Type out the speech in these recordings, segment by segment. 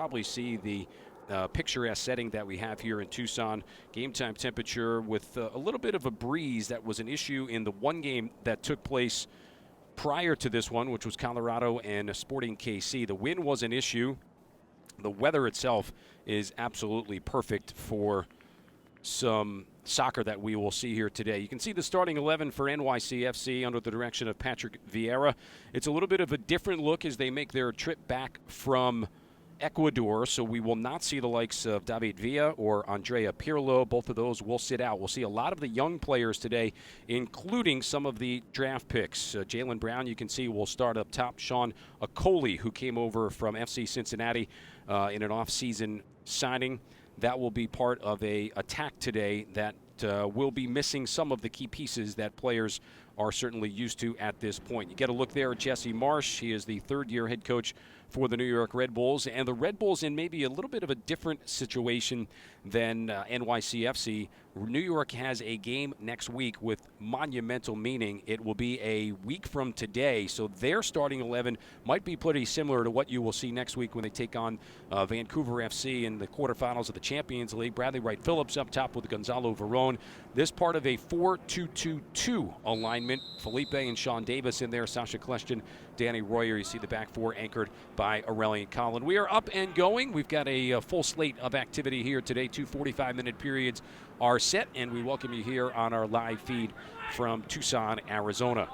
probably see the picturesque setting that we have here in Tucson. Game time temperature with a little bit of a breeze that was an issue in the one game that took place prior to this one, which was Colorado and Sporting KC. The wind was an issue. The weather itself is absolutely perfect for some soccer that we will see here today. You can see the starting 11 for NYCFC under the direction of Patrick Vieira. It's a little bit of a different look as they make their trip back from Ecuador, so we will not see the likes of David Villa or Andrea Pirlo. Both of those will sit out. We'll see a lot of the young players today, including some of the draft picks. Jalen Brown, you can see, will start up top. Sean Okoli, who came over from FC Cincinnati in an off-season signing. That will be part of a attack today that will be missing some of the key pieces that players are certainly used to at this point. You get a look there at Jesse Marsch. He is the third-year head coach for the New York Red Bulls, and the Red Bulls in maybe a little bit of a different situation than NYCFC. New York has a game next week with monumental meaning. It will be a week from today, so their starting 11 might be pretty similar to what you will see next week when they take on Vancouver FC in the quarterfinals of the Champions League. Bradley Wright Phillips up top with Gonzalo Verón. This part of a 4-2-2-2 alignment. Felipe and Sean Davis in there, Sasha Kleshtin, Danny Royer. You see the back four anchored by Aurelian Collin. We are up and going. We've got a full slate of activity here today. 2 45-minute periods are set, and we welcome you here on our live feed from Tucson, Arizona.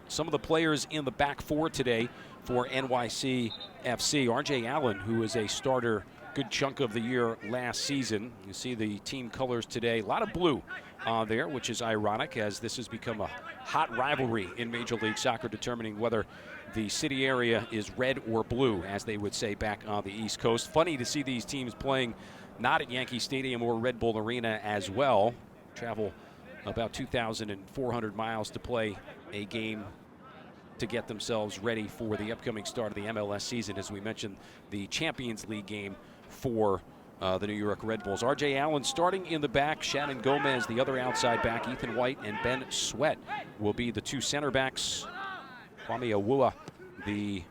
Some of the players in the back four today for NYCFC. RJ Allen, who is a starter good chunk of the year last season. You see the team colors today. A lot of blue on there, which is ironic as this has become a hot rivalry in Major League Soccer, determining whether the city area is red or blue, as they would say back on the East Coast. Funny to see these teams playing not at Yankee Stadium or Red Bull Arena as well. Travel about 2,400 miles to play a game to get themselves ready for the upcoming start of the MLS season. As we mentioned, the Champions League game for the New York Red Bulls. RJ Allen starting in the back. Shannon Gomez, the other outside back. Ethan White and Ben Sweat will be the two center backs. Kwame Awua, the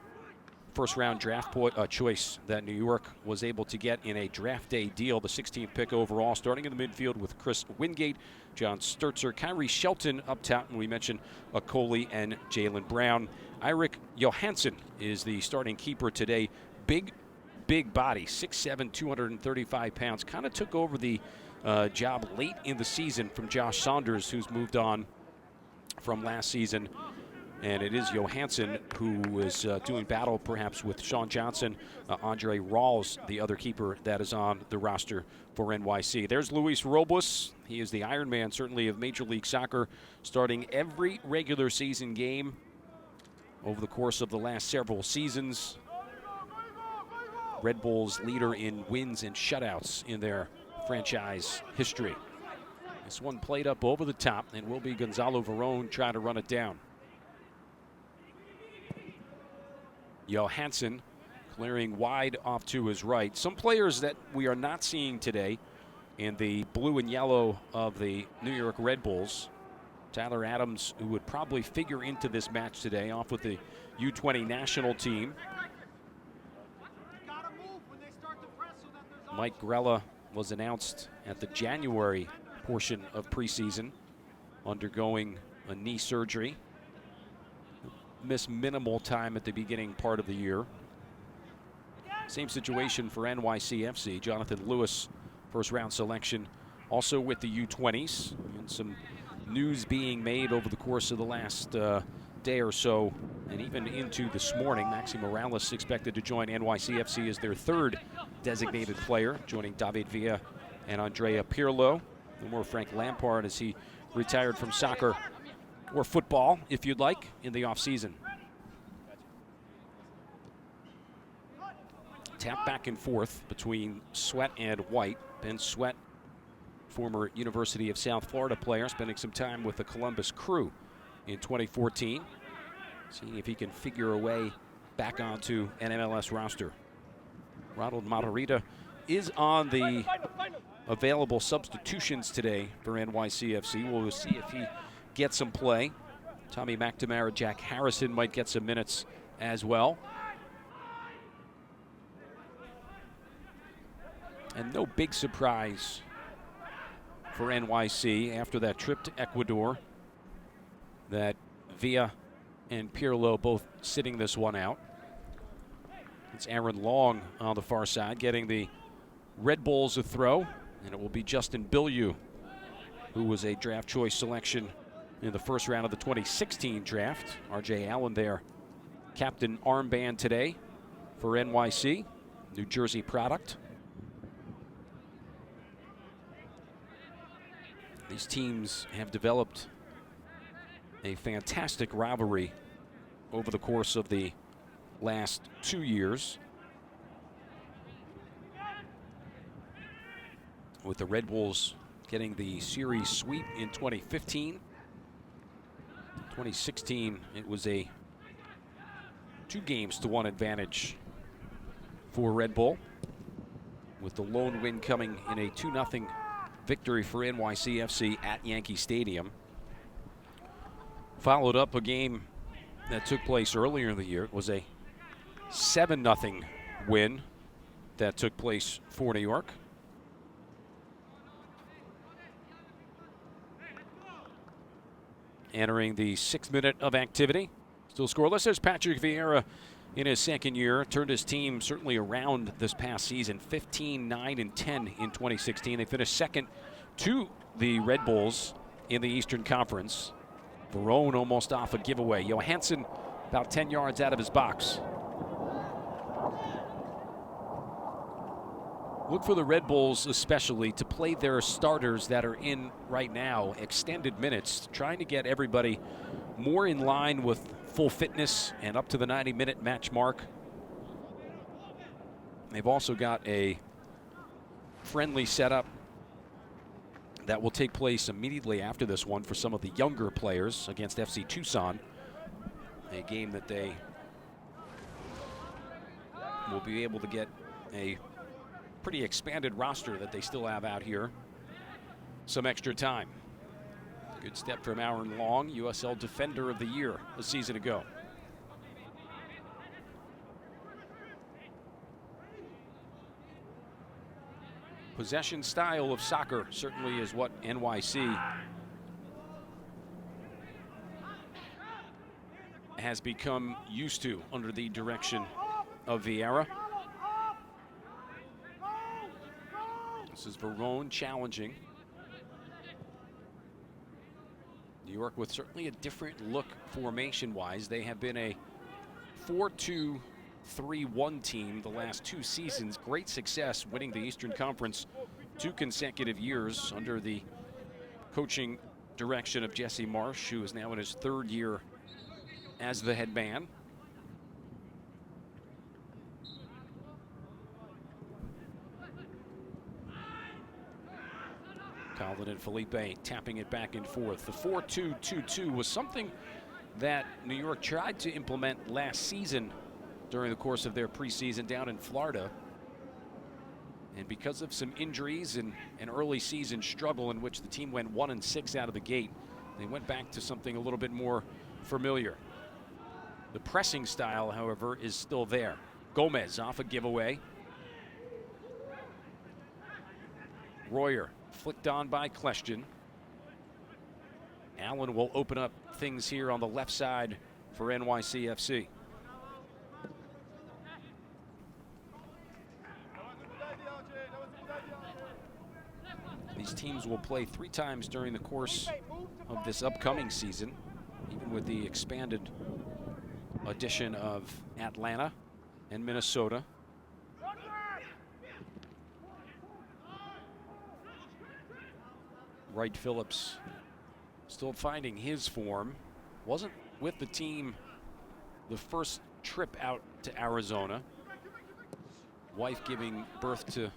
first-round draft choice that New York was able to get in a draft day deal, the 16th pick overall, starting in the midfield with Chris Wingate, John Sturzer, Kyrie Shelton up top, and we mentioned Okoli and Jalen Brown. Eirik Johansson is the starting keeper today. Big body, 6'7", 235 pounds. Kind of took over the job late in the season from Josh Saunders, who's moved on from last season. And it is Johansson who is doing battle perhaps with Sean Johnson. Andre Rawls, the other keeper that is on the roster for NYC. There's Luis Robles. He is the Iron Man, certainly, of Major League Soccer, starting every regular season game over the course of the last several seasons. Red Bulls leader in wins and shutouts in their franchise history. This one played up over the top, and will be Gonzalo Verón trying to run it down. Johansson clearing wide off to his right. Some players that we are not seeing today in the blue and yellow of the New York Red Bulls. Tyler Adams, who would probably figure into this match today, off with the U20 national team. Mike Grella was announced at the January portion of preseason, undergoing a knee surgery. Missed minimal time at the beginning part of the year. Same situation for NYCFC. Jonathan Lewis, first round selection, also with the U20s. And some news being made over the course of the last day or so, and even into this morning. Maxi Morales expected to join NYCFC as their third designated player, joining David Villa and Andrea Pirlo. No more Frank Lampard as he retired from soccer, or football, if you'd like, in the offseason. Tap back and forth between Sweat and White. Ben Sweat, former University of South Florida player, spending some time with the Columbus Crew in 2014. Seeing if he can figure a way back onto an MLS roster. Ronald Matarrita is on the available substitutions today for NYCFC. We'll see if he gets some play. Tommy McNamara, Jack Harrison might get some minutes as well. And no big surprise for NYC after that trip to Ecuador that Villa and Pirlo both sitting this one out. It's Aaron Long on the far side getting the Red Bulls a throw, and it will be Justin Bilyeu, who was a draft choice selection in the first round of the 2016 draft. R.J. Allen there, captain armband today for NYC, New Jersey product. These teams have developed a fantastic rivalry over the course of the last 2 years, with the Red Bulls getting the series sweep in 2015. 2016, it was a 2-1 advantage for Red Bull, with the lone win coming in a 2-0 victory for NYCFC at Yankee Stadium. Followed up a game that took place earlier in the year. It was a 7-0 win that took place for New York. Entering the 6th minute of activity. Still scoreless. There's Patrick Vieira in his second year. Turned his team certainly around this past season. 15-9-10 in 2016. They finished second to the Red Bulls in the Eastern Conference. Verone almost off a giveaway. Johansson about 10 yards out of his box. Look for the Red Bulls especially to play their starters that are in right now extended minutes, trying to get everybody more in line with full fitness and up to the 90-minute match mark. They've also got a friendly setup that will take place immediately after this one for some of the younger players against FC Tucson, a game that they will be able to get a pretty expanded roster that they still have out here some extra time. Good step from Aaron Long, USL Defender of the Year a season ago. Possession style of soccer certainly is what NYC has become used to under the direction of Vieira. This is Verone challenging. New York with certainly a different look formation-wise. They have been a 4-2-3-1 team the last 2 seasons. Great success winning the Eastern Conference 2 consecutive years under the coaching direction of Jesse Marsh, who is now in his 3rd year as the head man. Colin and Felipe tapping it back and forth. The 4-2-2-2 was something that New York tried to implement last season during the course of their preseason down in Florida. And because of some injuries and an early season struggle in which the team went 1-6 out of the gate, they went back to something a little bit more familiar. The pressing style, however, is still there. Gomez off a giveaway. Royer flicked on by Kleshton. Allen will open up things here on the left side for NYCFC. These teams will play 3 times during the course of this upcoming season, even with the expanded addition of Atlanta and Minnesota. Wright Phillips still finding his form. Wasn't with the team the first trip out to Arizona. Wife giving birth to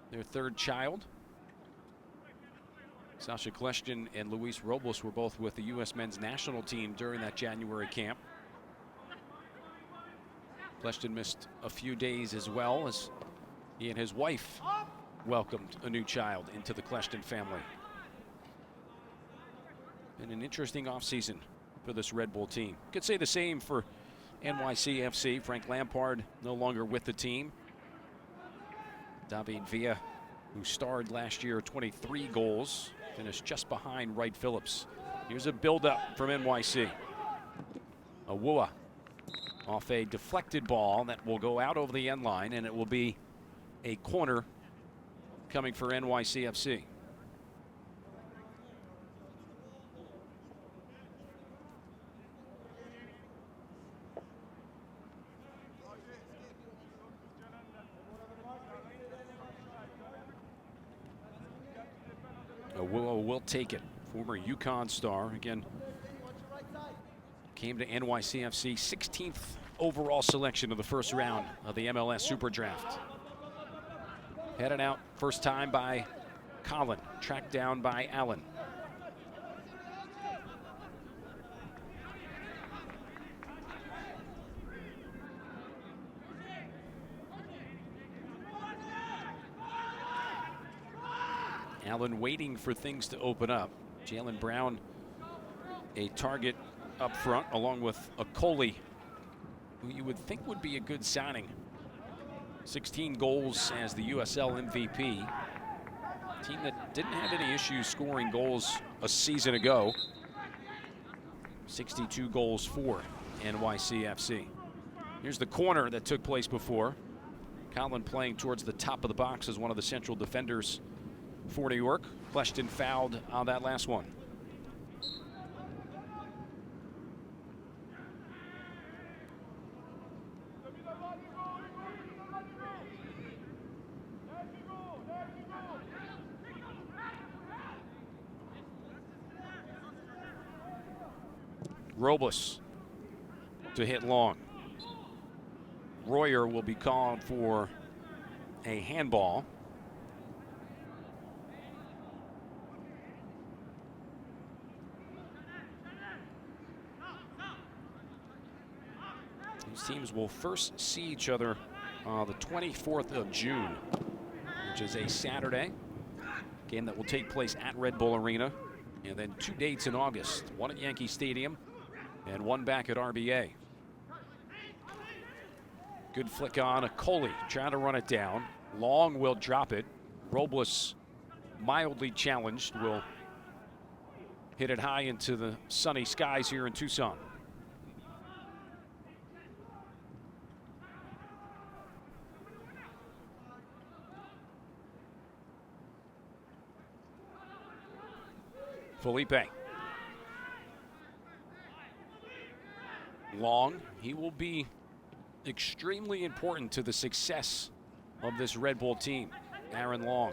their 3rd child. Sasha Kleshton and Luis Robles were both with the U.S. men's national team during that January camp. Kleshton missed a few days as well as he and his wife welcomed a new child into the Kleshton family. Been an interesting offseason for this Red Bull team. Could say the same for NYCFC. Frank Lampard no longer with the team. David Villa who starred last year, 23 goals, finished just behind Wright Phillips. Here's a build-up from NYC. Awua off a deflected ball that will go out over the end line, and it will be a corner coming for NYCFC. Will take it. Former UConn star. Again, came to NYCFC, 16th overall selection of the first round of the MLS Super Draft. Headed out first time by Colin, tracked down by Allen. Allen waiting for things to open up. Jalen Brown, a target up front, along with Okoli, who you would think would be a good signing. 16 goals as the USL MVP. Team that didn't have any issues scoring goals a season ago. 62 goals for NYCFC. Here's the corner that took place before. Colin playing towards the top of the box as one of the central defenders for New York. Fleshton fouled on that last one. Robles to hit long. Royer will be called for a handball. These teams will first see each other the 24th of June, which is a Saturday. Game that will take place at Red Bull Arena. And then 2 dates in August, one at Yankee Stadium and one back at RBA. Good flick on Okoli, trying to run it down. Long will drop it. Robles, mildly challenged, will hit it high into the sunny skies here in Tucson. Felipe. Long, he will be extremely important to the success of this Red Bull team. Aaron Long.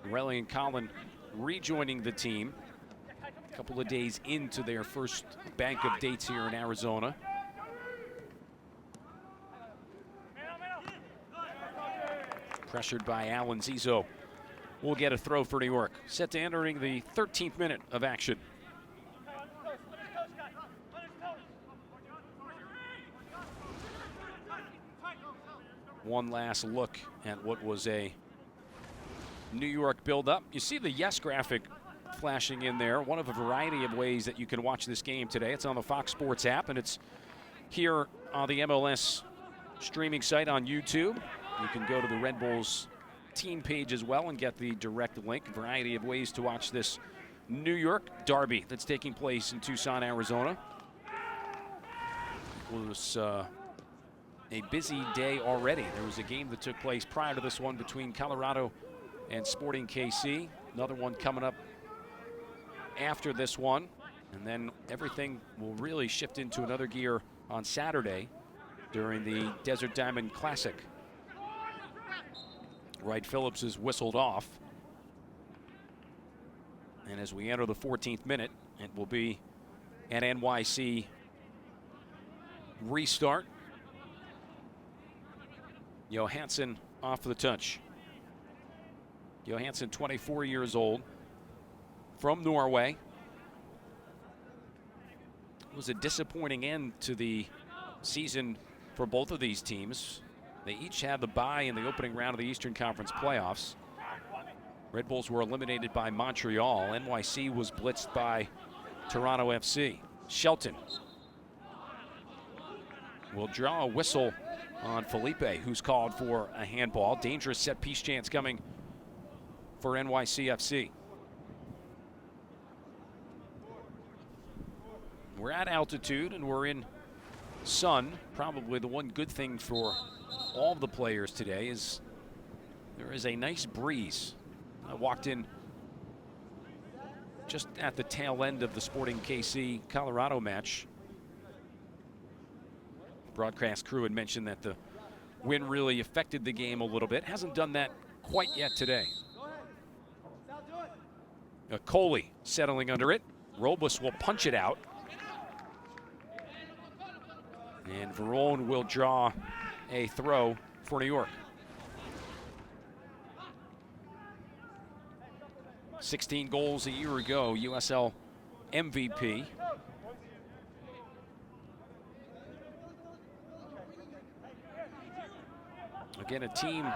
Morelli and Colin rejoining the team a couple of days into their first bank of dates here in Arizona. Pressured by Allen. Zizo will get a throw for New York. Set to entering the 13th minute of action. One last look at what was a New York build-up. You see the Yes graphic flashing in there. One of a variety of ways that you can watch this game today. It's on the Fox Sports app, and it's here on the MLS streaming site on YouTube. You can go to the Red Bulls team page as well and get the direct link. A variety of ways to watch this New York derby that's taking place in Tucson, Arizona. It was a busy day already. There was a game that took place prior to this one between Colorado and Sporting KC. Another one coming up after this one. And then everything will really shift into another gear on Saturday during the Desert Diamond Classic. Wright Phillips is whistled off. And as we enter the 14th minute, it will be an NYC restart. Johansson off the touch. Johansson, 24 years old, from Norway. It was a disappointing end to the season for both of these teams. They each had the bye in the opening round of the Eastern Conference playoffs. Red Bulls were eliminated by Montreal. NYC was blitzed by Toronto FC. Shelton will draw a whistle on Felipe, who's called for a handball. Dangerous set piece chance coming for NYCFC. We're at altitude and we're in sun. Probably the one good thing for all of the players today is there is a nice breeze. I walked in just at the tail end of the Sporting KC Colorado match. Broadcast crew had mentioned that the wind really affected the game a little bit. Hasn't done that quite yet today. Coley settling under it. Robles will punch it out. And Verone will draw a throw for New York. 16 goals a year ago, USL MVP. Again, a team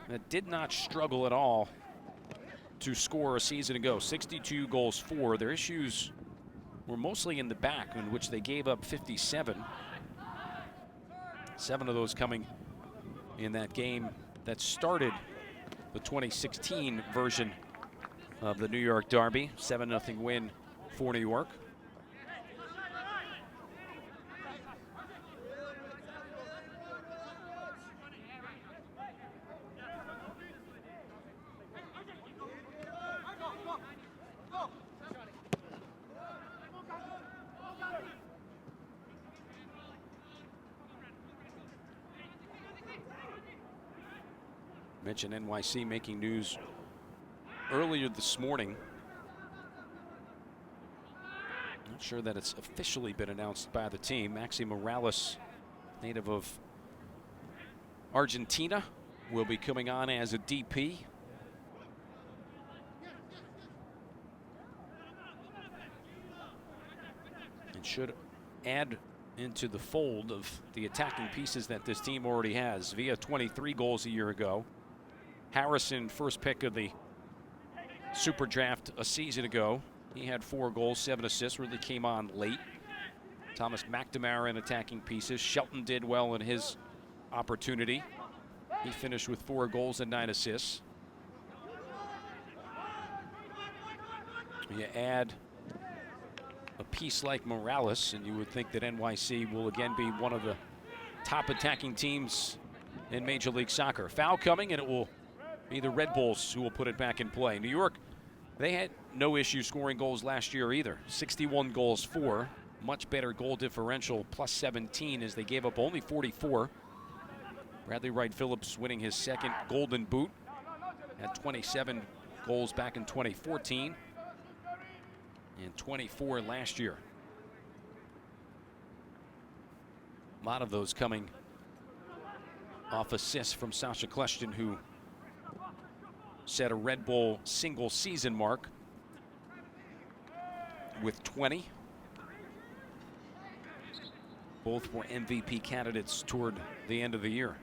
that did not struggle at all to score a season ago. 62 goals for. Their issues were mostly in the back, in which they gave up 57. 7 of those coming in that game that started the 2016 version of the New York Derby. 7-0 win for New York. Mentioned NYC making news earlier this morning. Not sure that it's officially been announced by the team. Maxi Morales, native of Argentina, will be coming on as a DP. And should add into the fold of the attacking pieces that this team already has. Via 23 goals a year ago. Harrison, first pick of the Super Draft a season ago. He had 4 goals, 7 assists, really came on late. Thomas McNamara in attacking pieces. Shelton did well in his opportunity. He finished with 4 goals and 9 assists. You add a piece like Morales, and you would think that NYC will again be one of the top attacking teams in Major League Soccer. Foul coming, and it will be the Red Bulls who will put it back in play. New York, they had no issue scoring goals last year either. 61 goals for, much better goal differential, plus 17 as they gave up only 44. Bradley Wright Phillips winning his second Golden Boot. Had 27 goals back in 2014 and 24 last year. A lot of those coming off assists from Sasha Kleshton, who set a Red Bull single season mark with 20. Both were MVP candidates toward the end of the year.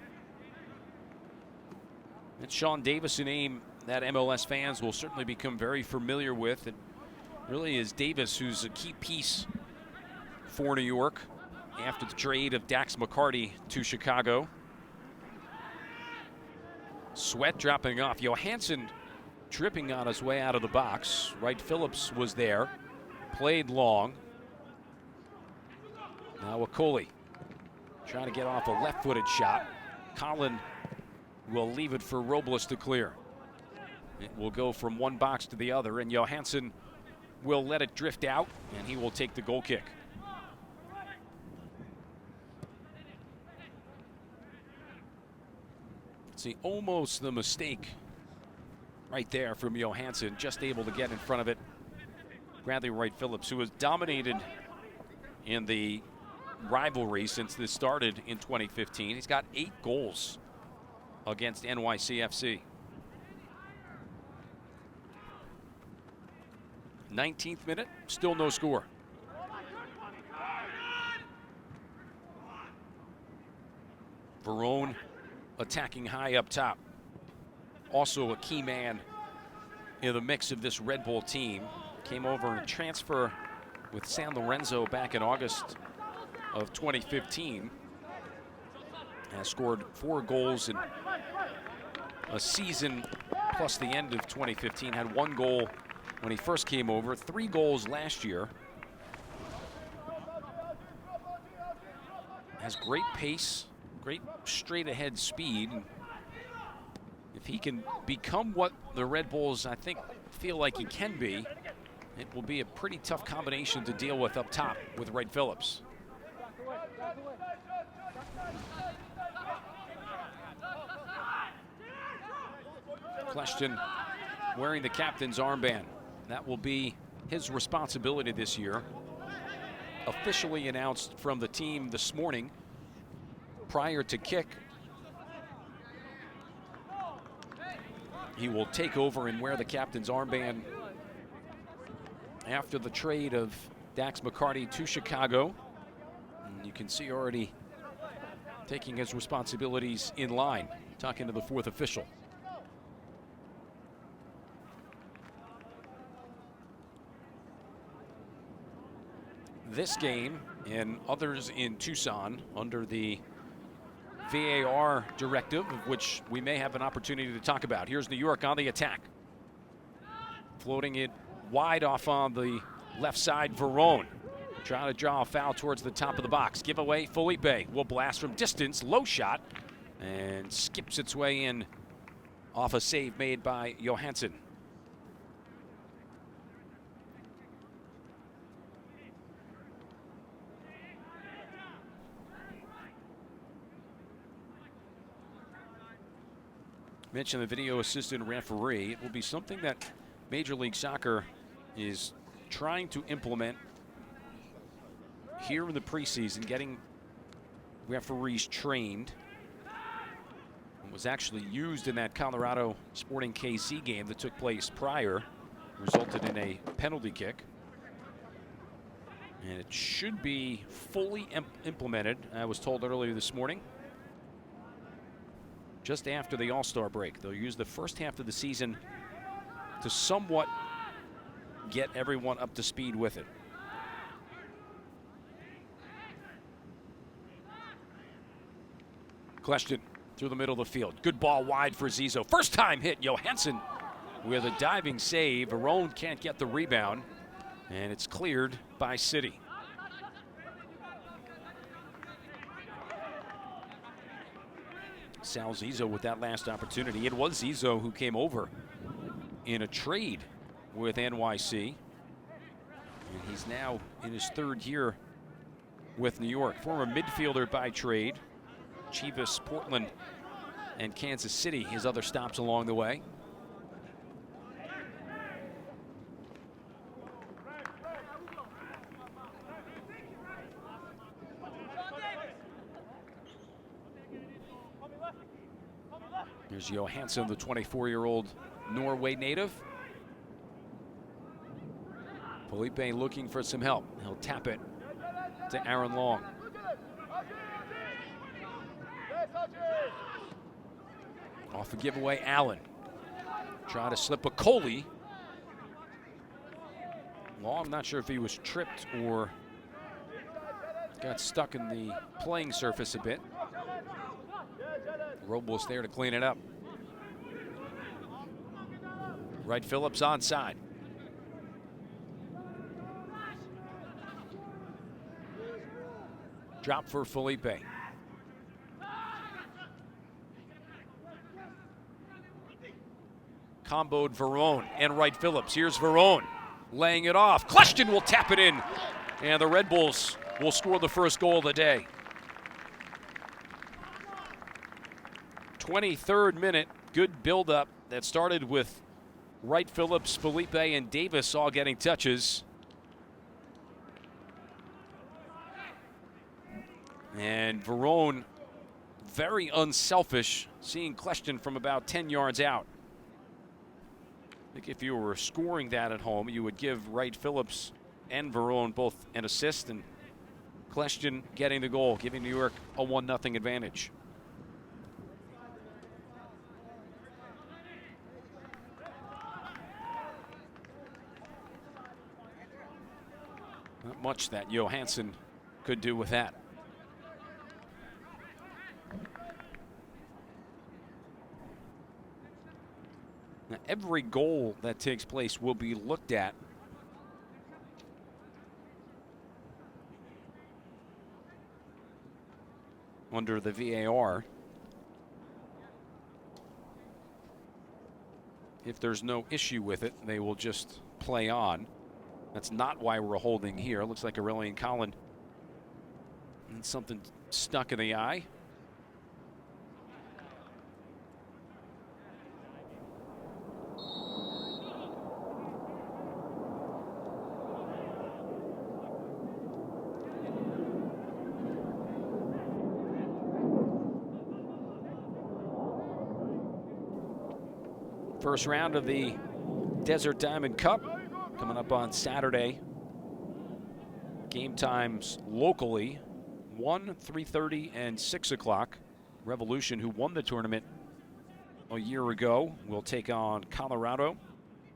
And Sean Davis, a name that MLS fans will certainly become very familiar with. It really is Davis who's a key piece for New York after the trade of Dax McCarty to Chicago. Sweat dropping off. Johansson tripping on his way out of the box. Wright Phillips was there, played long. Now Coley trying to get off a left-footed shot. Collin will leave it for Robles to clear. It will go from one box to the other, and Johansson will let it drift out, and he will take the goal kick. See, almost the mistake right there from Johansson, just able to get in front of it. Bradley Wright Phillips, who has dominated in the rivalry since this started in 2015. He's got 8 goals against NYCFC. 19th minute, still no score. Verone attacking high up top. Also a key man in the mix of this Red Bull team. Came over and transfer with San Lorenzo back in August of 2015. Has scored 4 goals in a season plus the end of 2015. Had 1 goal when he first came over, 3 goals last year. Has great pace, great straight ahead speed. If he can become what the Red Bulls, I think, feel like he can be, it will be a pretty tough combination to deal with up top with Wright Phillips. Kleshtin wearing the captain's armband. That will be his responsibility this year. Officially announced from the team this morning prior to kick. He will take over and wear the captain's armband after the trade of Dax McCarty to Chicago. And you can see already taking his responsibilities in line, talking to the 4th official. This game and others in Tucson under the VAR directive, of which we may have an opportunity to talk about. Here's New York on the attack. Floating it wide off on the left side, Verone. Trying to draw a foul towards the top of the box. Giveaway, Felipe will blast from distance, low shot, and skips its way in off a save made by Johansson. Mentioned the video assistant referee. It will be something that Major League Soccer is trying to implement here in the preseason, getting referees trained. It was actually used in that Colorado Sporting KC game that took place prior, resulted in a penalty kick. And it should be fully implemented, I was told earlier this morning, just after the All-Star break. They'll use the first half of the season to somewhat get everyone up to speed with it. Kleshtin through the middle of the field. Good ball wide for Zizzo. First time hit, Johansson with a diving save. Verone can't get the rebound, and it's cleared by City. Sal Zizzo with that last opportunity. It was Zizzo who came over in a trade with NYC. And he's now in his 3rd year with New York. Former midfielder by trade. Chivas, Portland, and Kansas City, his other stops along the way. Here's Johansson, the 24-year-old Norway native. Felipe looking for some help. He'll tap it to Aaron Long. Off a giveaway, Allen. Try to slip a Coley. Long, not sure if he was tripped or got stuck in the playing surface a bit. Robles there to clean it up. Wright Phillips onside. Drop for Felipe. Comboed Verone and Wright Phillips. Here's Verone laying it off. Kleshtin will tap it in, and the Red Bulls will score the first goal of the day. 23rd minute, good build-up that started with Wright Phillips, Felipe, and Davis all getting touches. And Verone, very unselfish, seeing Kleshtin from about 10 yards out. I think if you were scoring that at home, you would give Wright Phillips and Verone both an assist, and Kleshtin getting the goal, giving New York a 1-0 advantage. Not much that Johansson could do with that. Now, every goal that takes place will be looked at under the VAR. If there's no issue with it, they will just play on. That's not why we're holding here. Looks like Aurelian Collin and something stuck in the eye. First round of the Desert Diamond Cup coming up on Saturday. Game times locally, 1, 3:30, and 6 o'clock. Revolution, who won the tournament a year ago, will take on Colorado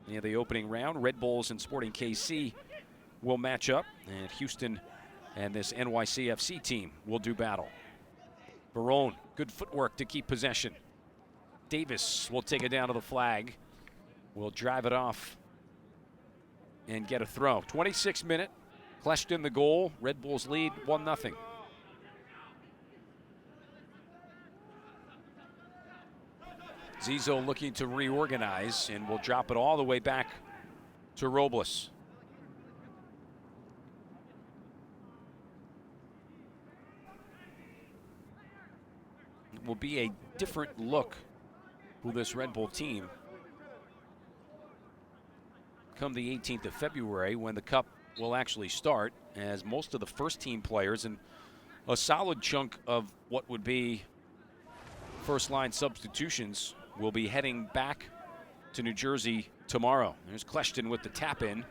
in the opening round. Red Bulls and Sporting KC will match up, and Houston and this NYCFC team will do battle. Barone, good footwork to keep possession. Davis will take it down to the flag. Will drive it off and get a throw. 26th minute. Kleshton the goal. Red Bulls lead 1-0. Zizo looking to reorganize and will drop it all the way back to Robles. It will be a different look for this Red Bull team come the 18th of February when the Cup will actually start, as most of the first team players and a solid chunk of what would be first line substitutions will be heading back to New Jersey tomorrow. There's Kleshton with the tap in.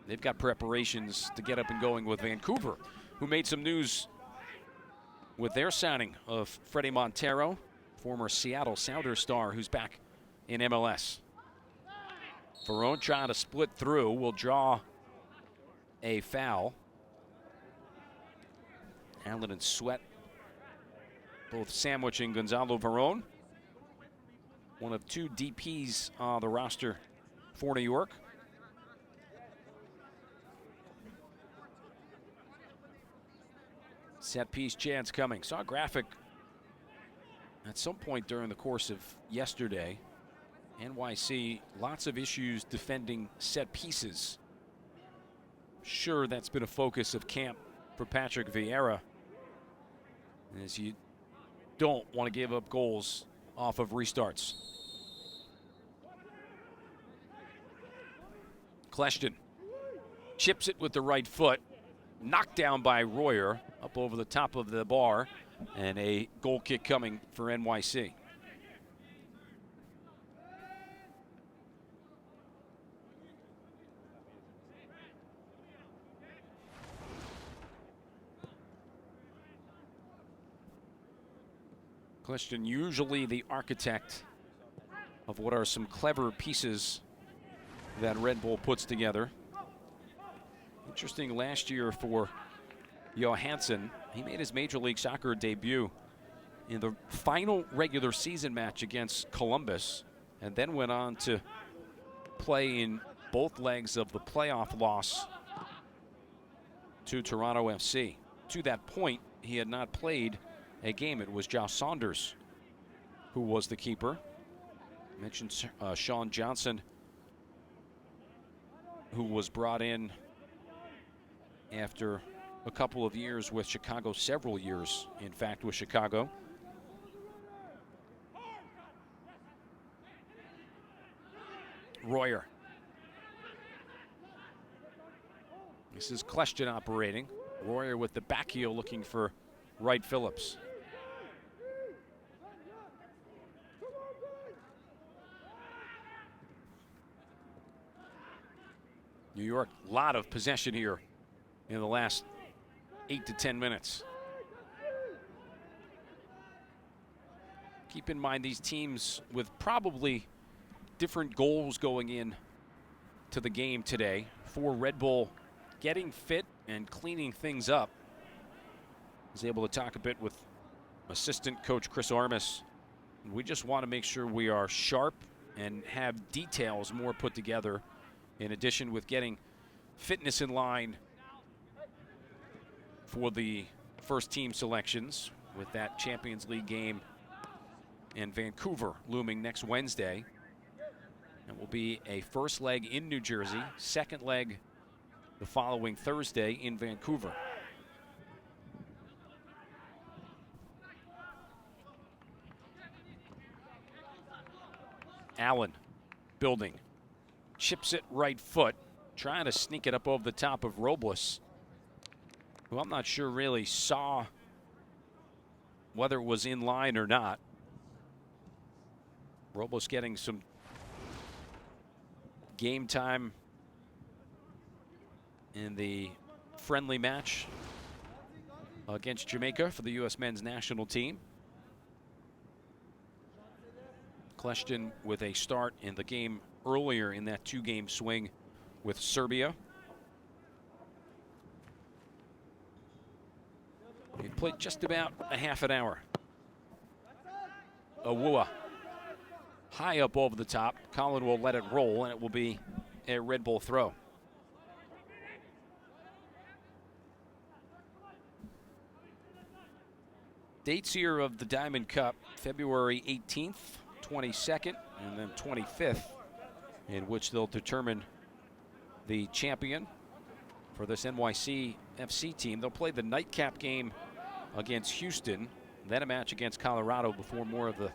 They've got preparations to get up and going with Vancouver, who made some news with their signing of Freddie Montero, former Seattle Sounders star who's back in MLS. Ferron trying to split through, will draw a foul. Allen and Sweat both sandwiching Gonzalo Verón. One of two DPs on the roster for New York. Set piece chance coming. Saw a graphic at some point during the course of yesterday. NYC, lots of issues defending set pieces. Sure, that's been a focus of camp for Patrick Vieira, as you don't want to give up goals off of restarts. Kleshton chips it with the right foot. Knocked down by Royer up over the top of the bar, and a goal kick coming for NYC. Kleshton usually the architect of what are some clever pieces that Red Bull puts together. Interesting last year for Johansson. He made his Major League Soccer debut in the final regular season match against Columbus, and then went on to play in both legs of the playoff loss to Toronto FC. To that point, he had not played a game. It was Josh Saunders who was the keeper. I mentioned Sean Johnson, who was brought in after a couple of years with Chicago, several years, in fact, with Chicago. Royer. This is Kleshton operating. Royer with the back heel looking for Wright Phillips. New York, a lot of possession here in the last 8 to 10 minutes. Keep in mind these teams with probably different goals going in to the game today. For Red Bull, getting fit and cleaning things up. I was able to talk a bit with assistant coach Chris Armas We just want to make sure we are sharp and have details more put together, in addition with getting fitness in line for the first team selections, with that Champions League game in Vancouver looming next Wednesday. It will be a first leg in New Jersey, second leg the following Thursday in Vancouver. Allen building, chips it right foot, trying to sneak it up over the top of Robles, who I'm not sure really saw whether it was in line or not. Robles getting some game time in the friendly match against Jamaica for the U.S. men's national team. Kleshtin with a start in the game earlier in that two-game swing with Serbia. He played just about a half an hour. Awua high up over the top. Collin will let it roll, and it will be a Red Bull throw. Dates here of the Diamond Cup: February 18th, 22nd, and then 25th, in which they'll determine the champion for this NYCFC team. They'll play the nightcap game against Houston, then a match against Colorado before more of the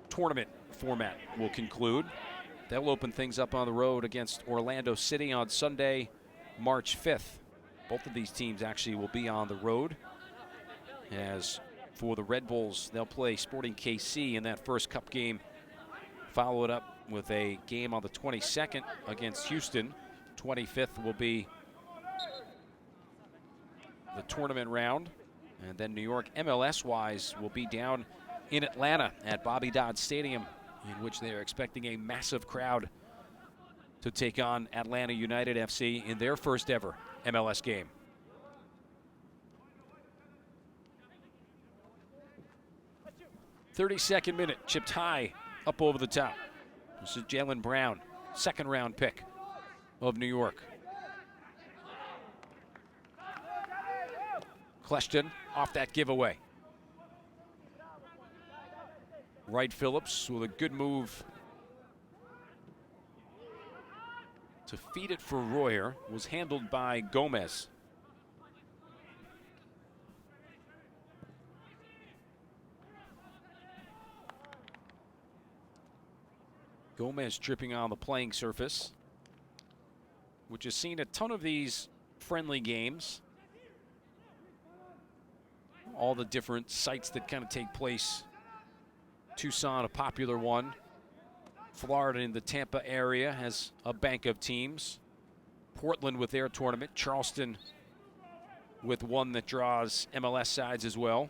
tournament format will conclude. They'll open things up on the road against Orlando City on Sunday, March 5th. Both of these teams actually will be on the road. As for the Red Bulls, they'll play Sporting KC in that first cup game, follow it up with a game on the 22nd against Houston. 25th will be the tournament round. And then New York, MLS-wise, will be down in Atlanta at Bobby Dodd Stadium, in which they are expecting a massive crowd to take on Atlanta United FC in their first ever MLS game. 32nd minute, chipped high up over the top. This is Jaylen Brown, second round pick of New York. Kleshtin off that giveaway. Wright Phillips with a good move to feed it for Royer, was handled by Gomez. Gomez tripping on the playing surface, which has seen a ton of these friendly games. All the different sites that kind of take place. Tucson, a popular one. Florida in the Tampa area has a bank of teams. Portland with their tournament. Charleston with one that draws MLS sides as well.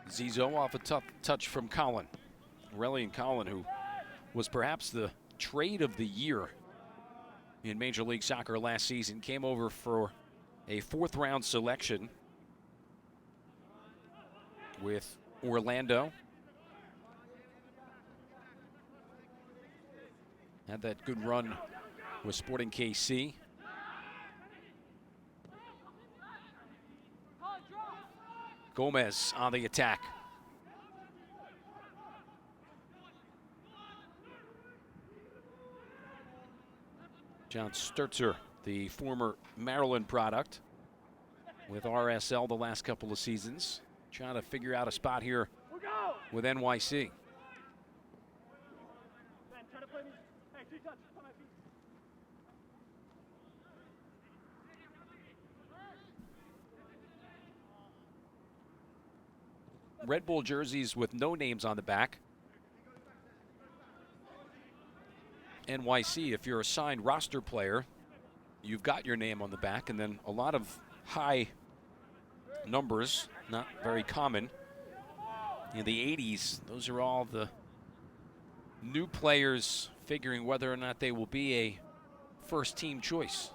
Zizzo off a tough touch from Collin. Aurelian Collin, who was perhaps the trade of the year in Major League Soccer last season, came over for a fourth-round selection with Orlando. Had that good run with Sporting KC. Gomez on the attack. John Sturzer, the former Maryland product with RSL the last couple of seasons, trying to figure out a spot here with NYC. Red Bull jerseys with no names on the back. NYC, if you're a signed roster player, you've got your name on the back, and then a lot of high numbers, not very common. In the 80s, those are all the new players figuring whether or not they will be a first team choice.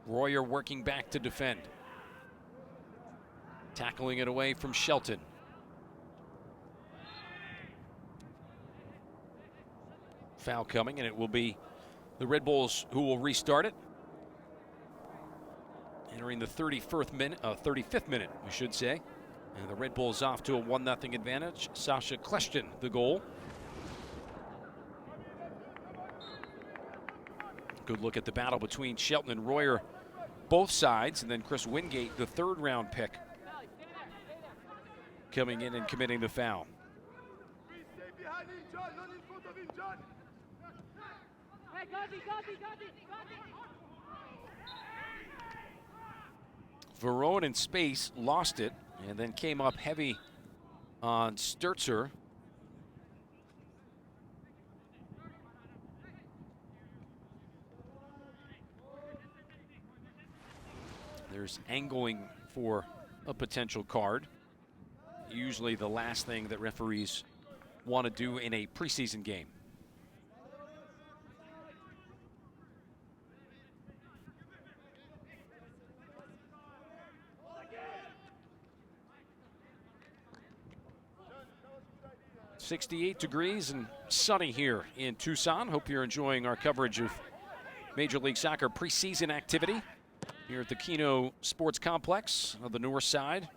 Royer working back to defend. Tackling it away from Shelton. Foul coming, and it will be the Red Bulls who will restart it. Entering the 35th minute, we should say. And the Red Bulls off to a 1-0 advantage. Sasha Kleshtin, the goal. Good look at the battle between Shelton and Royer, both sides. And then Chris Wingate, the third-round pick, coming in and committing the foul. Verone in space lost it and then came up heavy on Sturzer. There's angling for a potential card. Usually the last thing that referees want to do in a preseason game. .68 degrees and sunny here in Tucson. Hope you're enjoying our coverage of Major League Soccer preseason activity here at the Keno Sports Complex on the north side.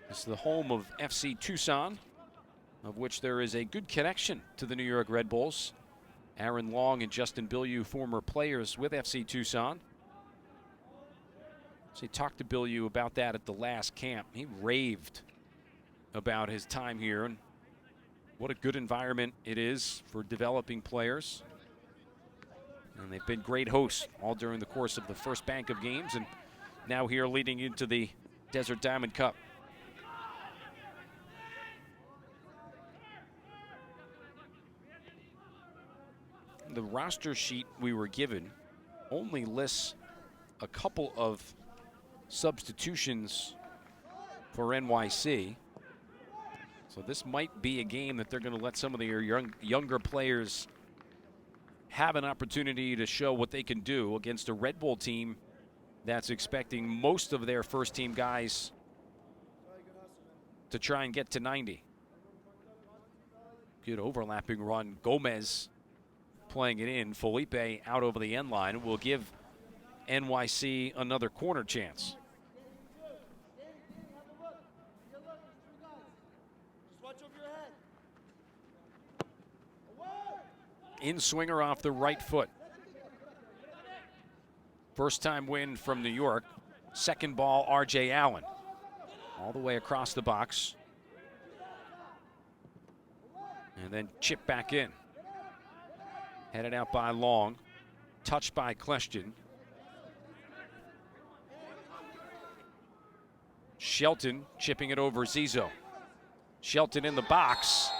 It's the home of FC Tucson, of which there is a good connection to the New York Red Bulls. Aaron Long and Justin Bilyeu, former players with FC Tucson. So he talked to Bilyeu about that at the last camp. He raved about his time here and what a good environment it is for developing players. And they've been great hosts all during the course of the first bank of games, and now here leading into the Desert Diamond Cup. The roster sheet we were given only lists a couple of substitutions for NYC. So this might be a game that they're going to let some of their younger players have an opportunity to show what they can do against a Red Bull team that's expecting most of their first team guys to try and get to 90. Good overlapping run. Gomez playing it in. Felipe out over the end line will give NYC another corner chance. In swinger off the right foot. First time win from New York. Second ball, R.J. Allen. All the way across the box. And then chip back in. Headed out by Long. Touched by Kleshtin. Shelton chipping it over Zizo. Shelton in the box.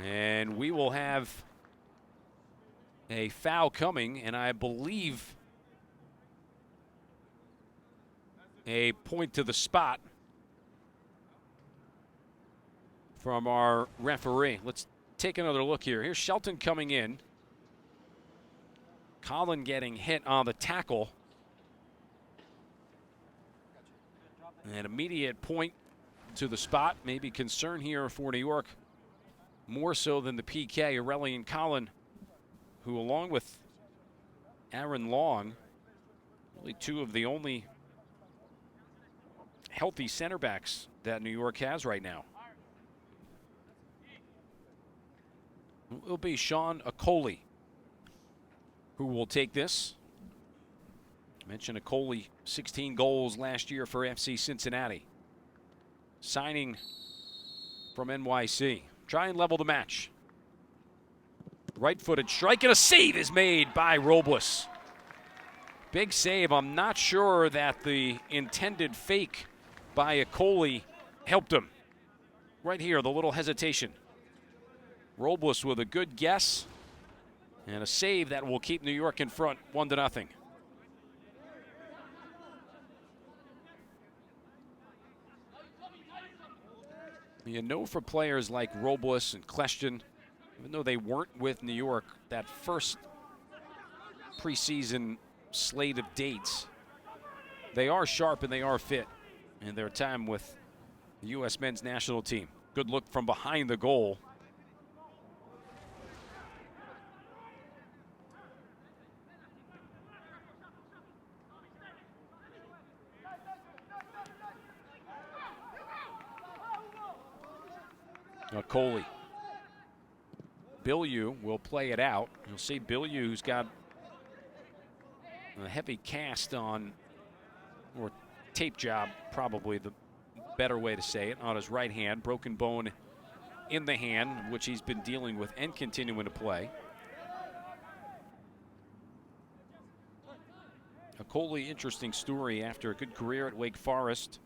And we will have a foul coming, and I believe a point to the spot from our referee. Let's take another look here. Here's Shelton coming in. Colin getting hit on the tackle. An immediate point to the spot. Maybe concern here for New York. More so than the PK, Aurelian Collin, who along with Aaron Long, really two of the only healthy center backs that New York has right now. It will be Sean Okoli who will take this. I mentioned Okoli, 16 goals last year for FC Cincinnati. Signing from NYC. Try and level the match. Right-footed strike, and a save is made by Robles. Big save. I'm not sure that the intended fake by Okoli helped him. Right here, the little hesitation. Robles with a good guess and a save that will keep New York in front 1-0. You know, for players like Robles and Kleshtin, even though they weren't with New York that first preseason slate of dates, they are sharp and they are fit in their time with the U.S. men's national team. Good look from behind the goal. Coley. Bilyeu will play it out. You'll see Bilyeu's got a heavy cast on, or tape job, probably the better way to say it, on his right hand. Broken bone in the hand, which he's been dealing with and continuing to play. A Coley, interesting story after a good career at Wake Forest.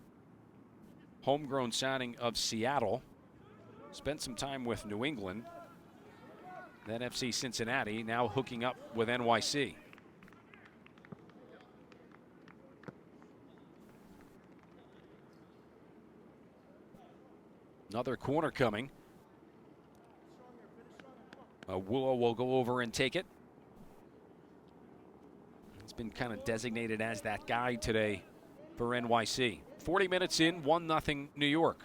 Homegrown signing of Seattle. Spent some time with New England. Then FC Cincinnati, now hooking up with NYC. Another corner coming. Willow will go over and take it. He's been kind of designated as that guy today for NYC. 40 minutes in, 1-0 New York.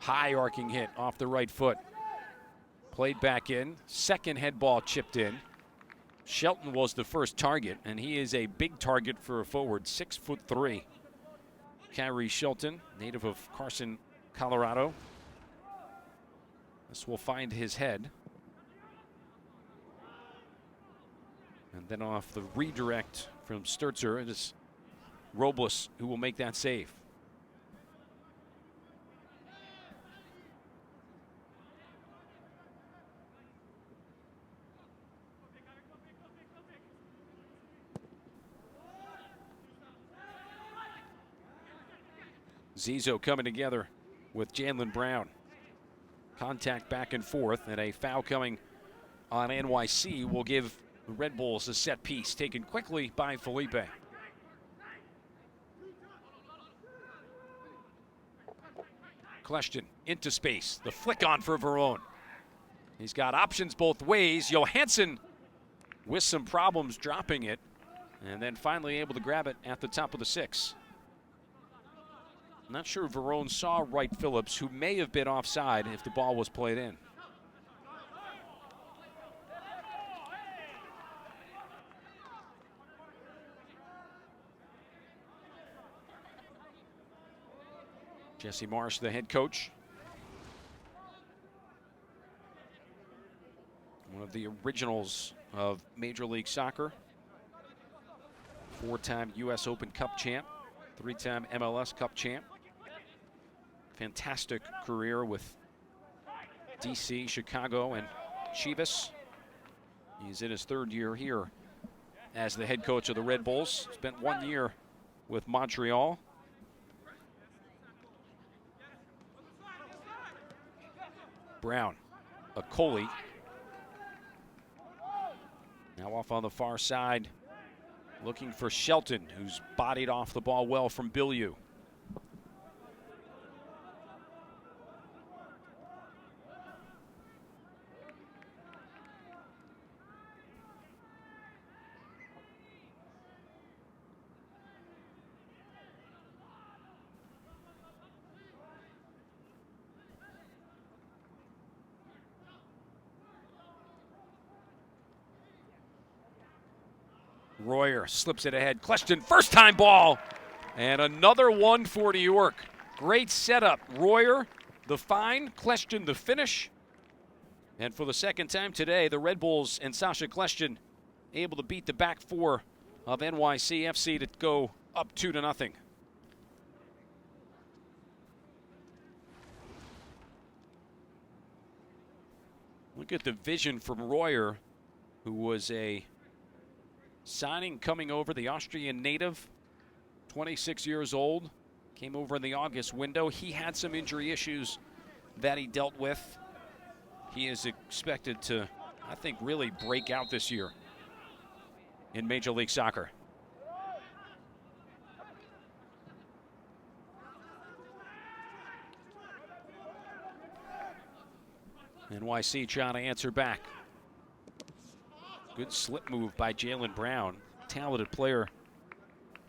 High arcing hit off the right foot. Played back in. Second head ball chipped in. Shelton was the first target, and he is a big target for a forward, 6'3". Kyrie Shelton, native of Carson, Colorado. This will find his head. And then off the redirect from Sturzer, it is Robles who will make that save. Zizzo coming together with Jalen Brown. Contact back and forth, and a foul coming on NYC will give the Red Bulls a set piece, taken quickly by Felipe. Kleshton into space. The flick on for Verone. He's got options both ways. Johansson with some problems dropping it, and then finally able to grab it at the top of the 6. Not sure Verone saw Wright Phillips, who may have been offside if the ball was played in. Jesse Marsh, the head coach. One of the originals of Major League Soccer. 4-time U.S. Open Cup champ. 3-time MLS Cup champ. Fantastic career with DC, Chicago, and Chivas. He's in his 3rd year here as the head coach of the Red Bulls. Spent 1 year with Montreal. Brown, Coley. Now off on the far side, looking for Shelton, who's bodied off the ball well from Bilyeu. Royer slips it ahead. Kleshton, first time ball. And another one for New York. Great setup. Royer, the find. Kleshton, the finish. And for the second time today, the Red Bulls and Sacha Kleshton able to beat the back four of NYCFC to go up 2-0. Look at the vision from Royer, who was a signing coming over, the Austrian native, 26 years old, came over in the August window. He had some injury issues that he dealt with. He is expected to, I think, really break out this year in Major League Soccer. NYC trying to answer back. Good slip move by Jalen Brown. Talented player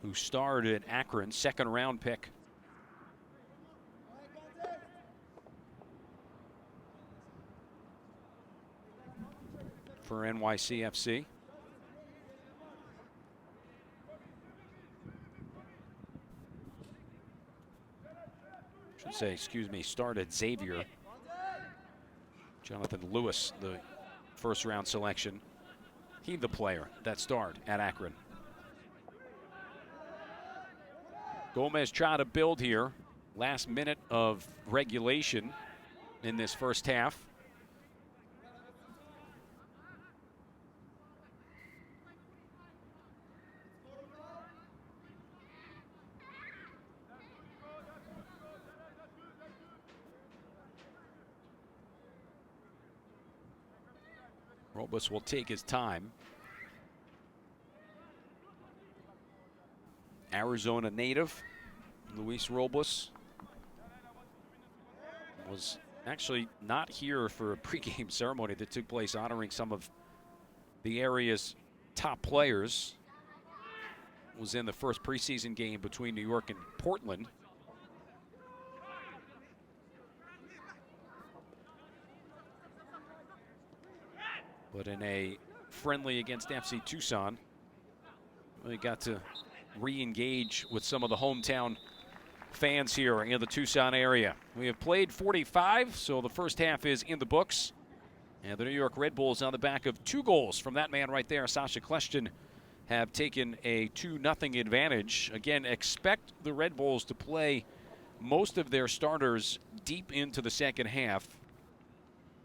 who starred at Akron, second-round pick. For NYCFC. Should say, excuse me, started Xavier. Jonathan Lewis, the first-round selection. He the player that starred at Akron. Gomez trying to build here. Last minute of regulation in this first half. Robles will take his time. Arizona native Luis Robles was actually not here for a pregame ceremony that took place honoring some of the area's top players. Was in the first preseason game between New York and Portland. But in a friendly against FC Tucson, we got to re-engage with some of the hometown fans here in the Tucson area. We have played 45, so the first half is in the books. And the New York Red Bulls on the back of 2 goals from that man right there, Sasha Kleshton, have taken a 2-0 advantage. Again, expect the Red Bulls to play most of their starters deep into the second half.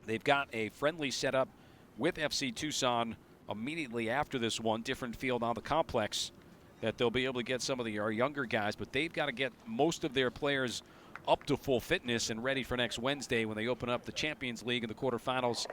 They've got a friendly setup with FC Tucson immediately after this one, different field on the complex, that they'll be able to get some of our younger guys, but they've got to get most of their players up to full fitness and ready for next Wednesday when they open up the Champions League in the quarterfinals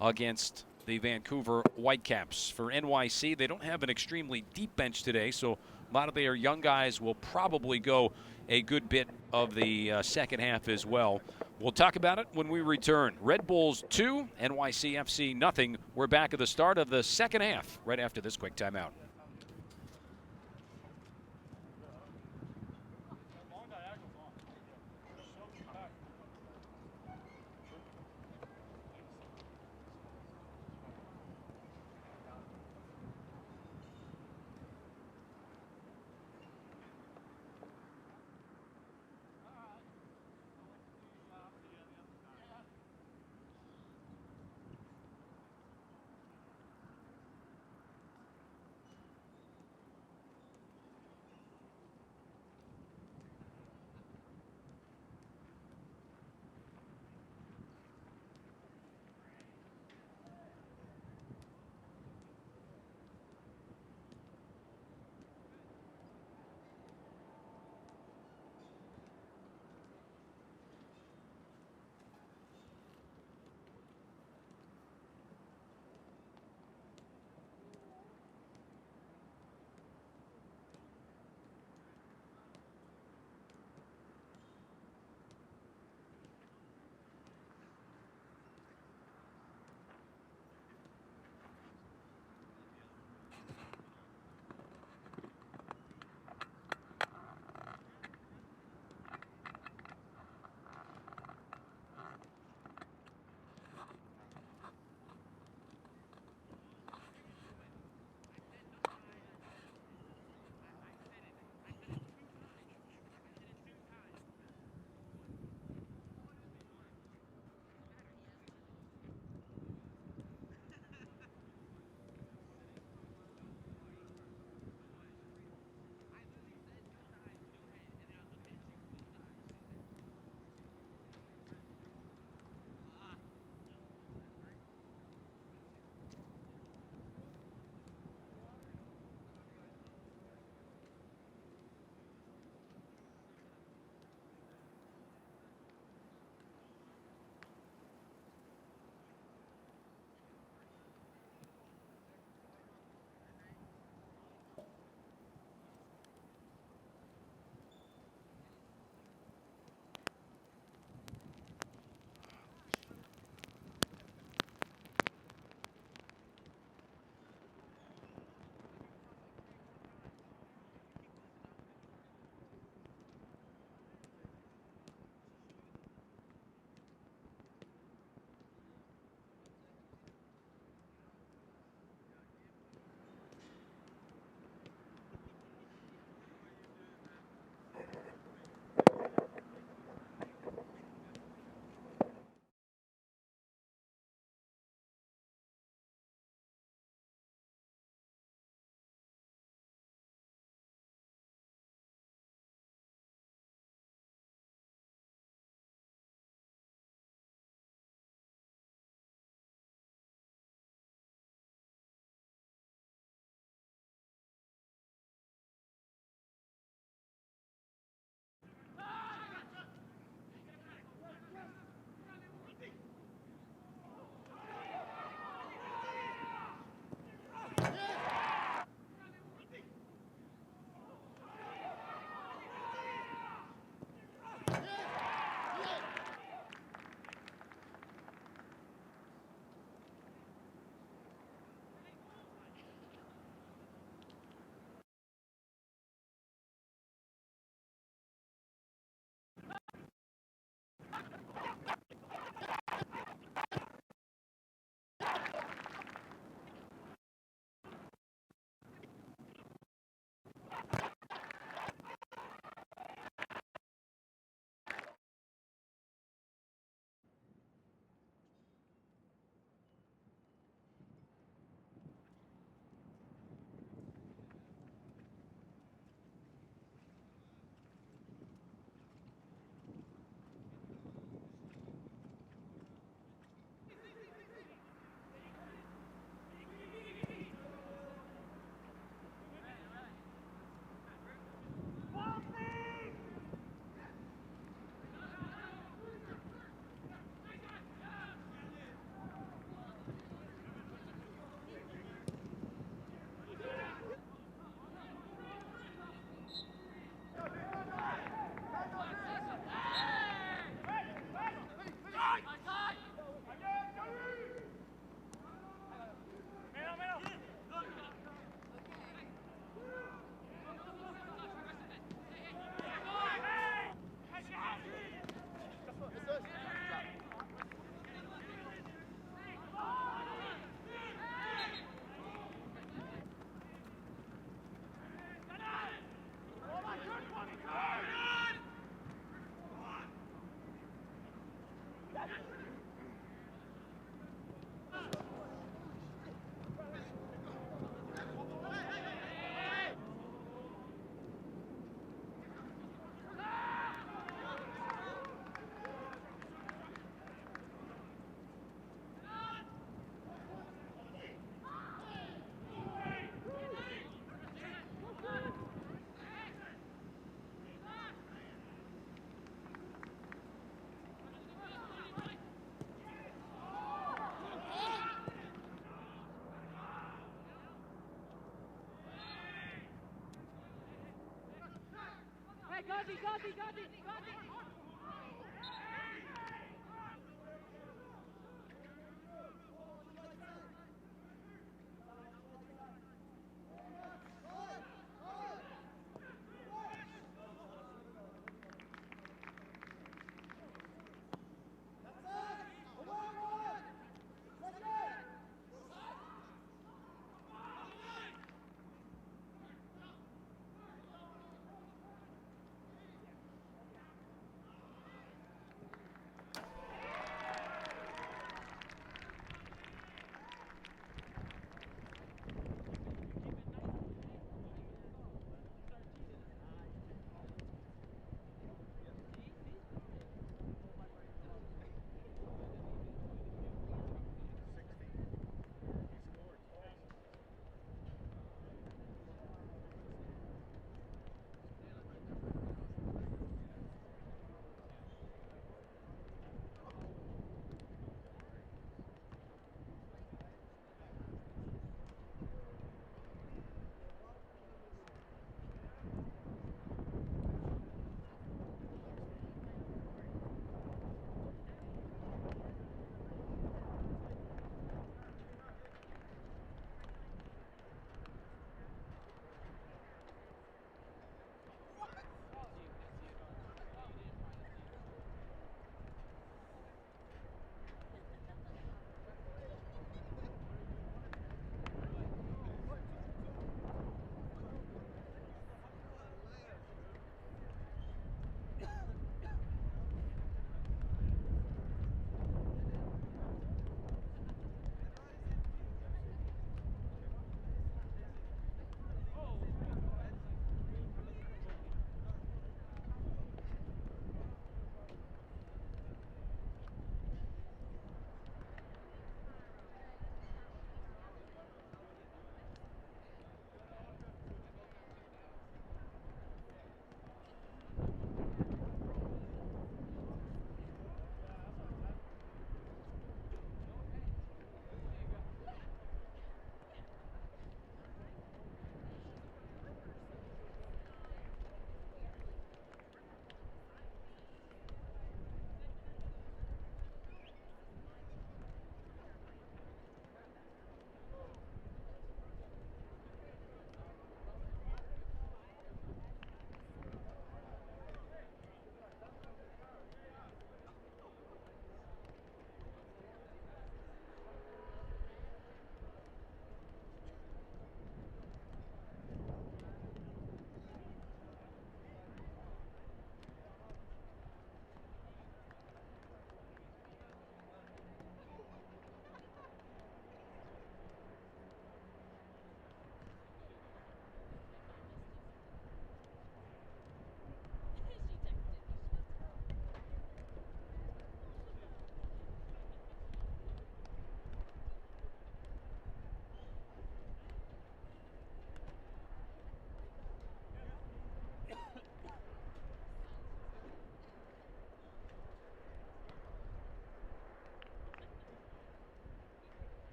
against the Vancouver Whitecaps. For NYC, they don't have an extremely deep bench today, so a lot of their young guys will probably go a good bit of the second half as well. We'll talk about it when we return. Red Bulls 2, NYCFC nothing. We're back at the start of the second half right after this quick timeout.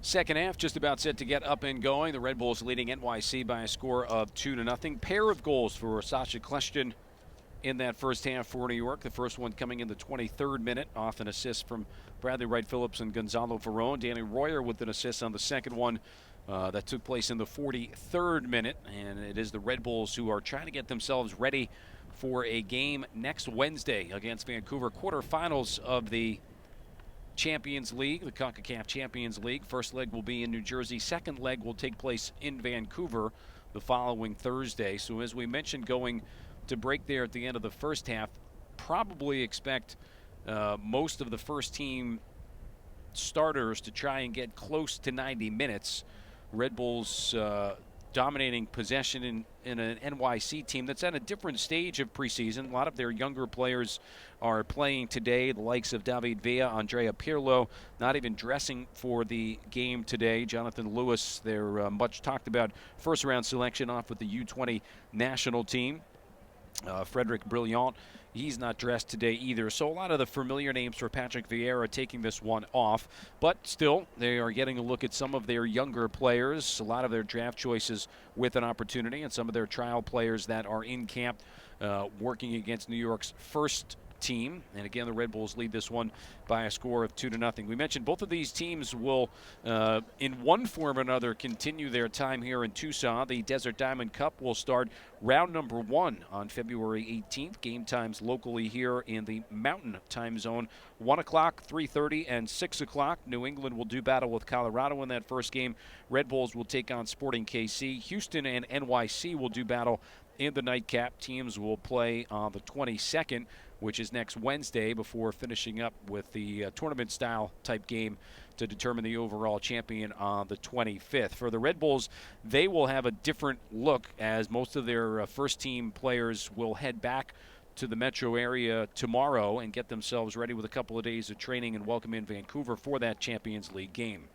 Second half just about set to get up and going. The Red Bulls leading NYC by a score of 2-0. Pair of goals for Sasha Kleshtin in that first half for New York. The first one coming in the 23rd minute off an assist from Bradley Wright-Phillips and Gonzalo Verón. Danny Royer with an assist on the second one that took place in the 43rd minute. And it is the Red Bulls who are trying to get themselves ready for a game next Wednesday against Vancouver. Quarterfinals of the Champions League, the CONCACAF Champions League. First leg will be in New Jersey. Second leg will take place in Vancouver the following Thursday. So as we mentioned, going to break there at the end of the first half, probably expect most of the first team starters to try and get close to 90 minutes. Red Bulls dominating possession in an NYC team that's at a different stage of preseason. A lot of their younger players are playing today, the likes of David Villa, Andrea Pirlo, not even dressing for the game today. Jonathan Lewis, their much talked about first round selection off with the U20 national team. Frederic Brillant, he's not dressed today either. So a lot of the familiar names for Patrick Vieira taking this one off. But still, they are getting a look at some of their younger players, a lot of their draft choices with an opportunity, and some of their trial players that are in camp working against New York's first team. And again, the Red Bulls lead this one by a score of 2-0. We mentioned both of these teams will, in one form or another, continue their time here in Tucson. The Desert Diamond Cup will start round number 1 on February 18th. Game times locally here in the Mountain Time Zone, 1 o'clock, 3:30, and 6 o'clock. New England will do battle with Colorado in that first game. Red Bulls will take on Sporting KC. Houston and NYC will do battle in the nightcap. Teams will play on the 22nd, which is next Wednesday, before finishing up with the tournament-style type game to determine the overall champion on the 25th. For the Red Bulls, they will have a different look, as most of their first-team players will head back to the metro area tomorrow and get themselves ready with a couple of days of training and welcome in Vancouver for that Champions League game.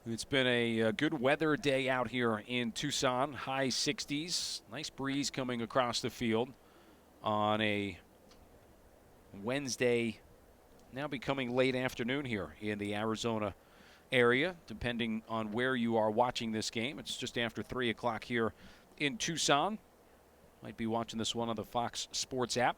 It's been a good weather day out here in Tucson, high 60s. Nice breeze coming across the field on a Wednesday, now becoming late afternoon here in the Arizona area, depending on where you are watching this game. It's just after 3 o'clock here in Tucson. Might be watching this one on the Fox Sports app,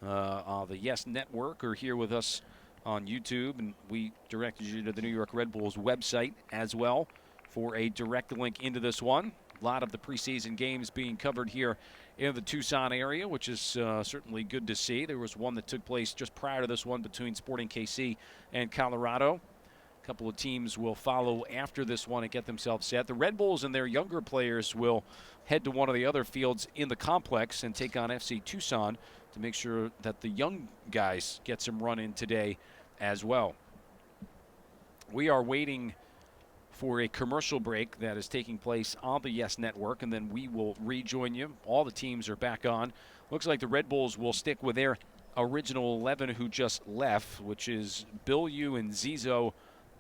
the Yes Network, or here with us on YouTube, and we directed you to the New York Red Bulls website as well for a direct link into this one. A lot of the preseason games being covered here in the Tucson area, which is certainly good to see. There was one that took place just prior to this one between Sporting KC and Colorado. A couple of teams will follow after this one and get themselves set. The Red Bulls and their younger players will head to one of the other fields in the complex and take on FC Tucson to make sure that the young guys get some run in today as well. We are waiting for a commercial break that is taking place on the Yes Network, and then we will rejoin you. All the teams are back on. Looks like the Red Bulls will stick with their original 11 who just left, which is Bill Yu and Zizo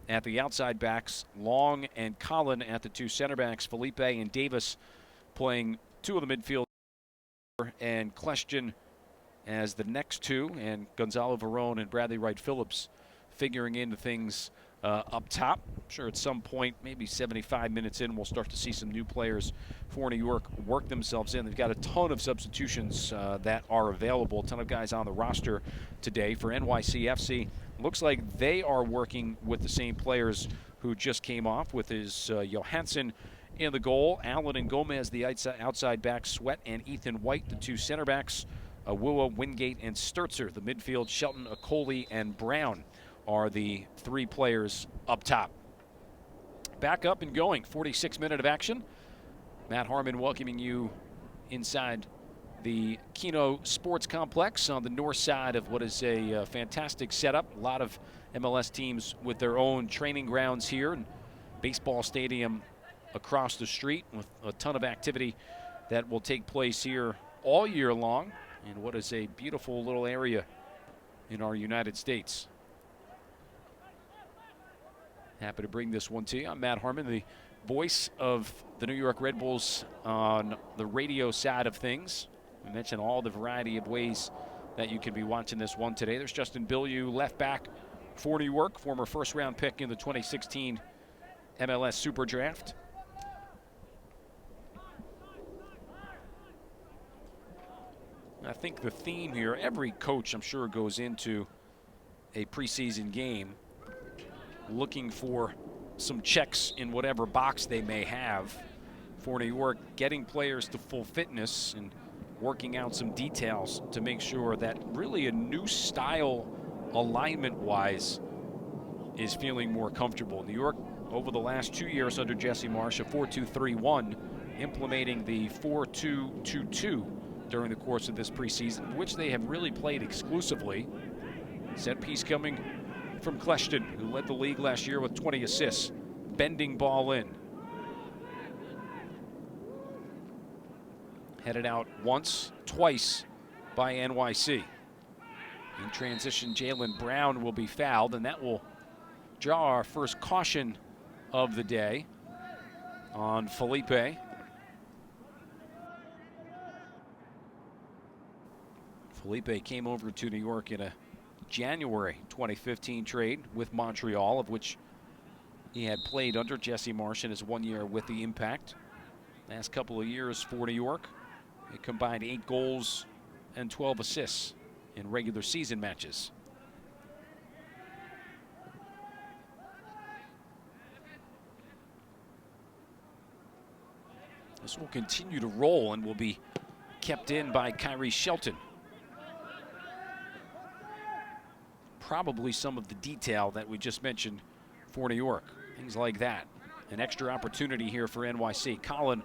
at the outside backs, Long and Collin at the two center backs, Felipe and Davis playing two of the midfield, and Kleshtin as the next two, and Gonzalo Verón and Bradley Wright-Phillips figuring into things up top. I'm sure at some point, maybe 75 minutes in, we'll start to see some new players for New York work themselves in. They've got a ton of substitutions that are available, a ton of guys on the roster today. For NYCFC, looks like they are working with the same players who just came off, with his Johansson in the goal, Allen and Gomez the outside backs, Sweat and Ethan White the two center backs, Awuah, Wingate, and Sturzer. The midfield, Shelton, Okoli, and Brown are the three players up top. Back up and going, 46 minute of action. Matt Harmon welcoming you inside the Keno Sports Complex on the north side of what is a fantastic setup. A lot of MLS teams with their own training grounds here, and baseball stadium across the street with a ton of activity that will take place here all year long in what is a beautiful little area in our United States. Happy to bring this one to you. I'm Matt Harmon, the voice of the New York Red Bulls on the radio side of things. We mentioned all the variety of ways that you can be watching this one today. There's Justin Bilyeu, left back for New York, former first-round pick in the 2016 MLS Super Draft. I think the theme here, every coach I'm sure goes into a preseason game looking for some checks in whatever box they may have. For New York, getting players to full fitness and working out some details to make sure that really a new style alignment-wise is feeling more comfortable. New York, over the last 2 years under Jesse Marsch, a 4-2-3-1, implementing the 4-2-2-2 during the course of this preseason, which they have really played exclusively. Set piece coming from Kleshton, who led the league last year with 20 assists. Bending ball in. Headed out once, twice by NYC. In transition, Jaylen Brown will be fouled, and that will draw our first caution of the day on Felipe. Felipe came over to New York in a January 2015 trade with Montreal, of which he had played under Jesse Marsch in his 1 year with the Impact. Last couple of years for New York, he combined 8 goals and 12 assists in regular season matches. This will continue to roll and will be kept in by Kyrie Shelton. Probably some of the detail that we just mentioned for New York. Things like that. An extra opportunity here for NYC. Collin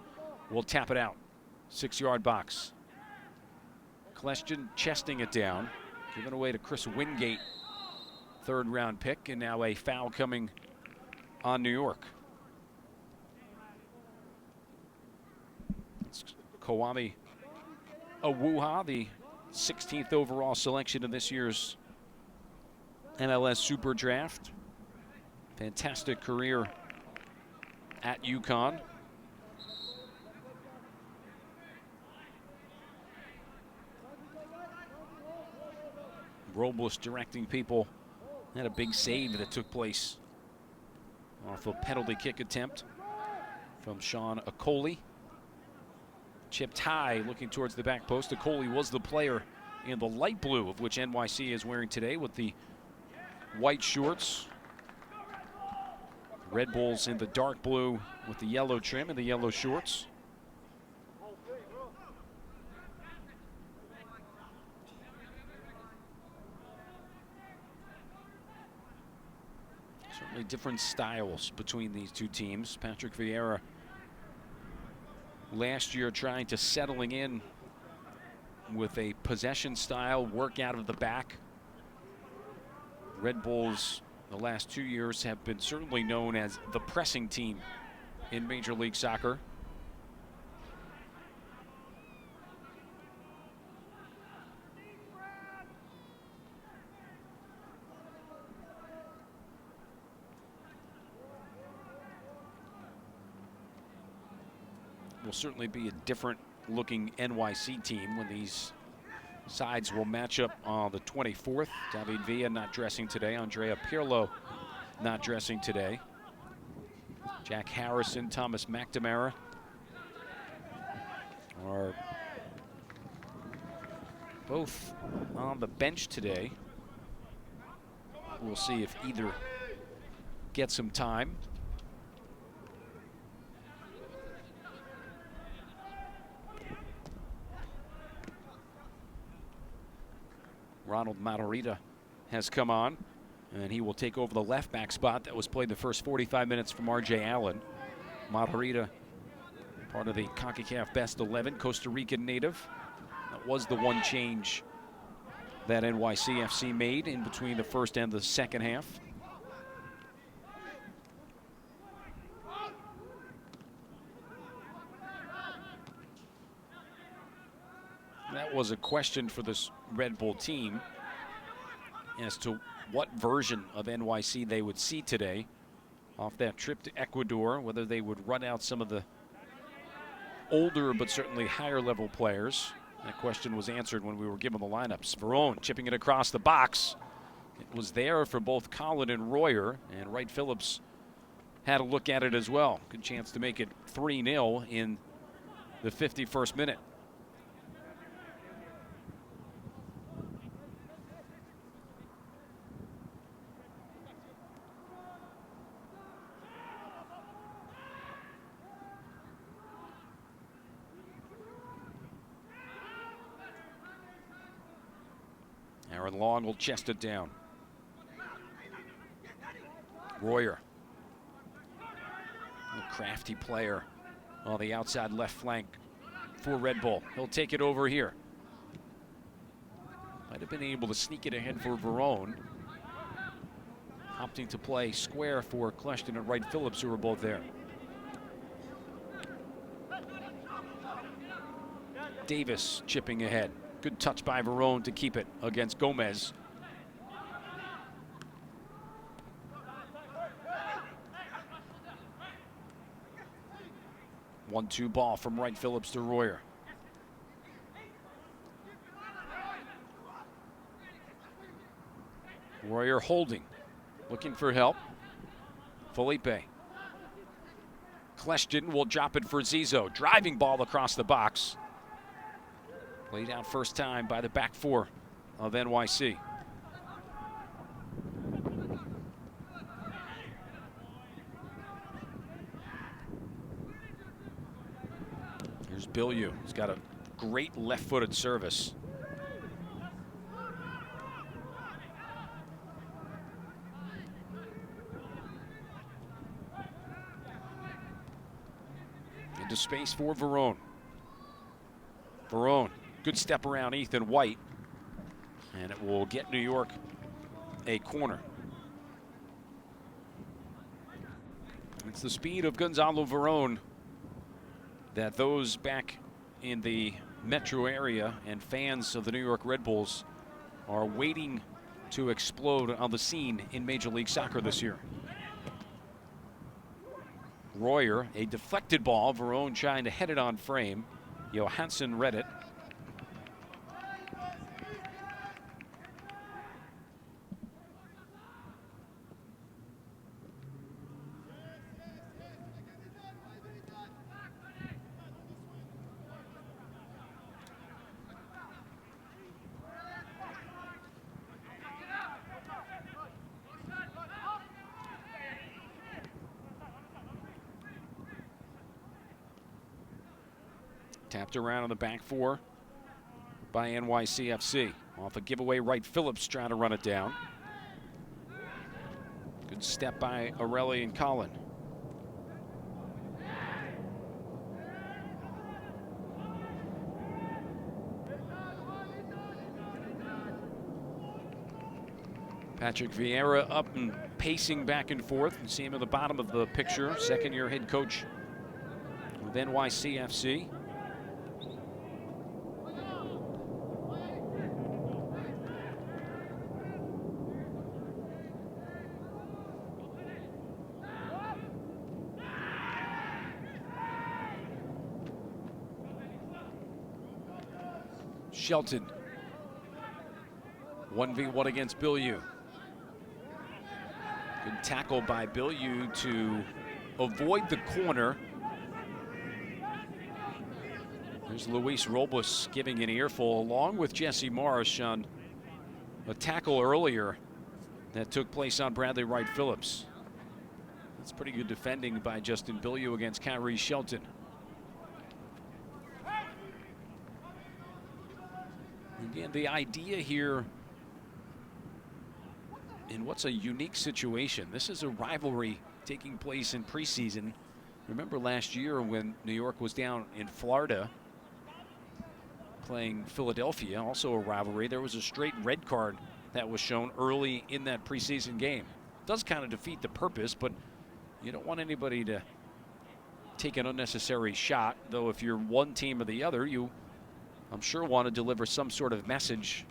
will tap it out. 6-yard box. Kleshton chesting it down. Given away to Chris Wingate. 3rd-round pick. And now a foul coming on New York. It's Kwame Awuha, the 16th overall selection in this year's MLS Super Draft. Fantastic career at UConn. Robles directing people. Had a big save that took place off a penalty kick attempt from Sean Okoli. Chipped high, looking towards the back post. Okoli was the player in the light blue, of which NYC is wearing today, with the white shorts. Red Bulls in the dark blue with the yellow trim and the yellow shorts. Certainly different styles between these two teams. Patrick Vieira last year trying to settling in with a possession style, work out of the back. Red Bulls the last 2 years have been certainly known as the pressing team in Major League Soccer. Will certainly be a different looking NYC team when these sides will match up on the 24th. David Villa not dressing today. Andrea Pirlo not dressing today. Jack Harrison, Thomas McNamara are both on the bench today. We'll see if either gets some time. Ronald Matarrita has come on, and he will take over the left back spot that was played the first 45 minutes from R.J. Allen. Matarrita, part of the CONCACAF Best 11, Costa Rican native. That was the one change that NYCFC made in between the first and the second half. That was a question for this Red Bull team as to what version of NYC they would see today off that trip to Ecuador, whether they would run out some of the older but certainly higher level players That question was answered when we were given the lineups. Verone chipping it across the box. It was there for both Collin and Royer, and Wright Phillips had a look at it as well. Good chance to make it 3-0 in the 51st minute. Aaron Long will chest it down. Royer, a crafty player on the outside left flank for Red Bull. He'll take it over here. Might have been able to sneak it ahead for Verone. Opting to play square for Kleshton and Wright Phillips, who are both there. Davis chipping ahead. Good touch by Verone to keep it against Gomez. One-two ball from Wright Phillips to Royer. Royer holding, looking for help. Felipe. Kleshton will drop it for Zizo. Driving ball across the box. Laid out first time by the back four of NYC. Here's Bilyeu. He's got a great left-footed service. Into space for Verone. Verone. Good step around Ethan White, and it will get New York a corner. It's the speed of Gonzalo Verone that those back in the metro area and fans of the New York Red Bulls are waiting to explode on the scene in Major League Soccer this year. Royer, a deflected ball. Verone trying to head it on frame. Johansson read it. Tapped around on the back four by NYCFC. Off a giveaway, Wright Phillips trying to run it down. Good step by Arelli and Collin. Patrick Vieira up and pacing back and forth. You see him at the bottom of the picture. Second-year head coach with NYCFC. Shelton. 1v1 against Bilyeu. Good tackle by Bilyeu to avoid the corner. There's Luis Robles giving an earful along with Jesse Marsh on a tackle earlier that took place on Bradley Wright Phillips. That's pretty good defending by Justin Bilyeu against Kyrie Shelton. Again, the idea here in what's a unique situation. This is a rivalry taking place in preseason. Remember last year when New York was down in Florida playing Philadelphia, also a rivalry. There was a straight red card that was shown early in that preseason game. It does kind of defeat the purpose, but you don't want anybody to take an unnecessary shot, though if you're one team or the other, you, I'm sure, want to deliver some sort of message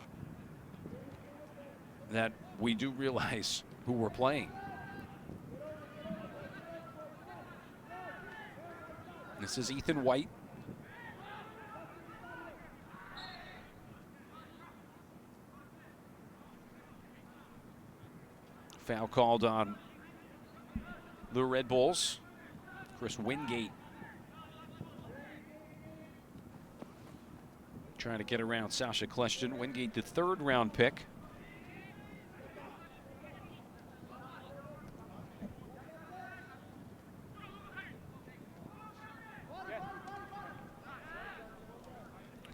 that we do realize who we're playing. This is Ethan White. Foul called on the Red Bulls. Chris Wingate trying to get around Sasha Kleshton. Wingate, the 3rd round pick.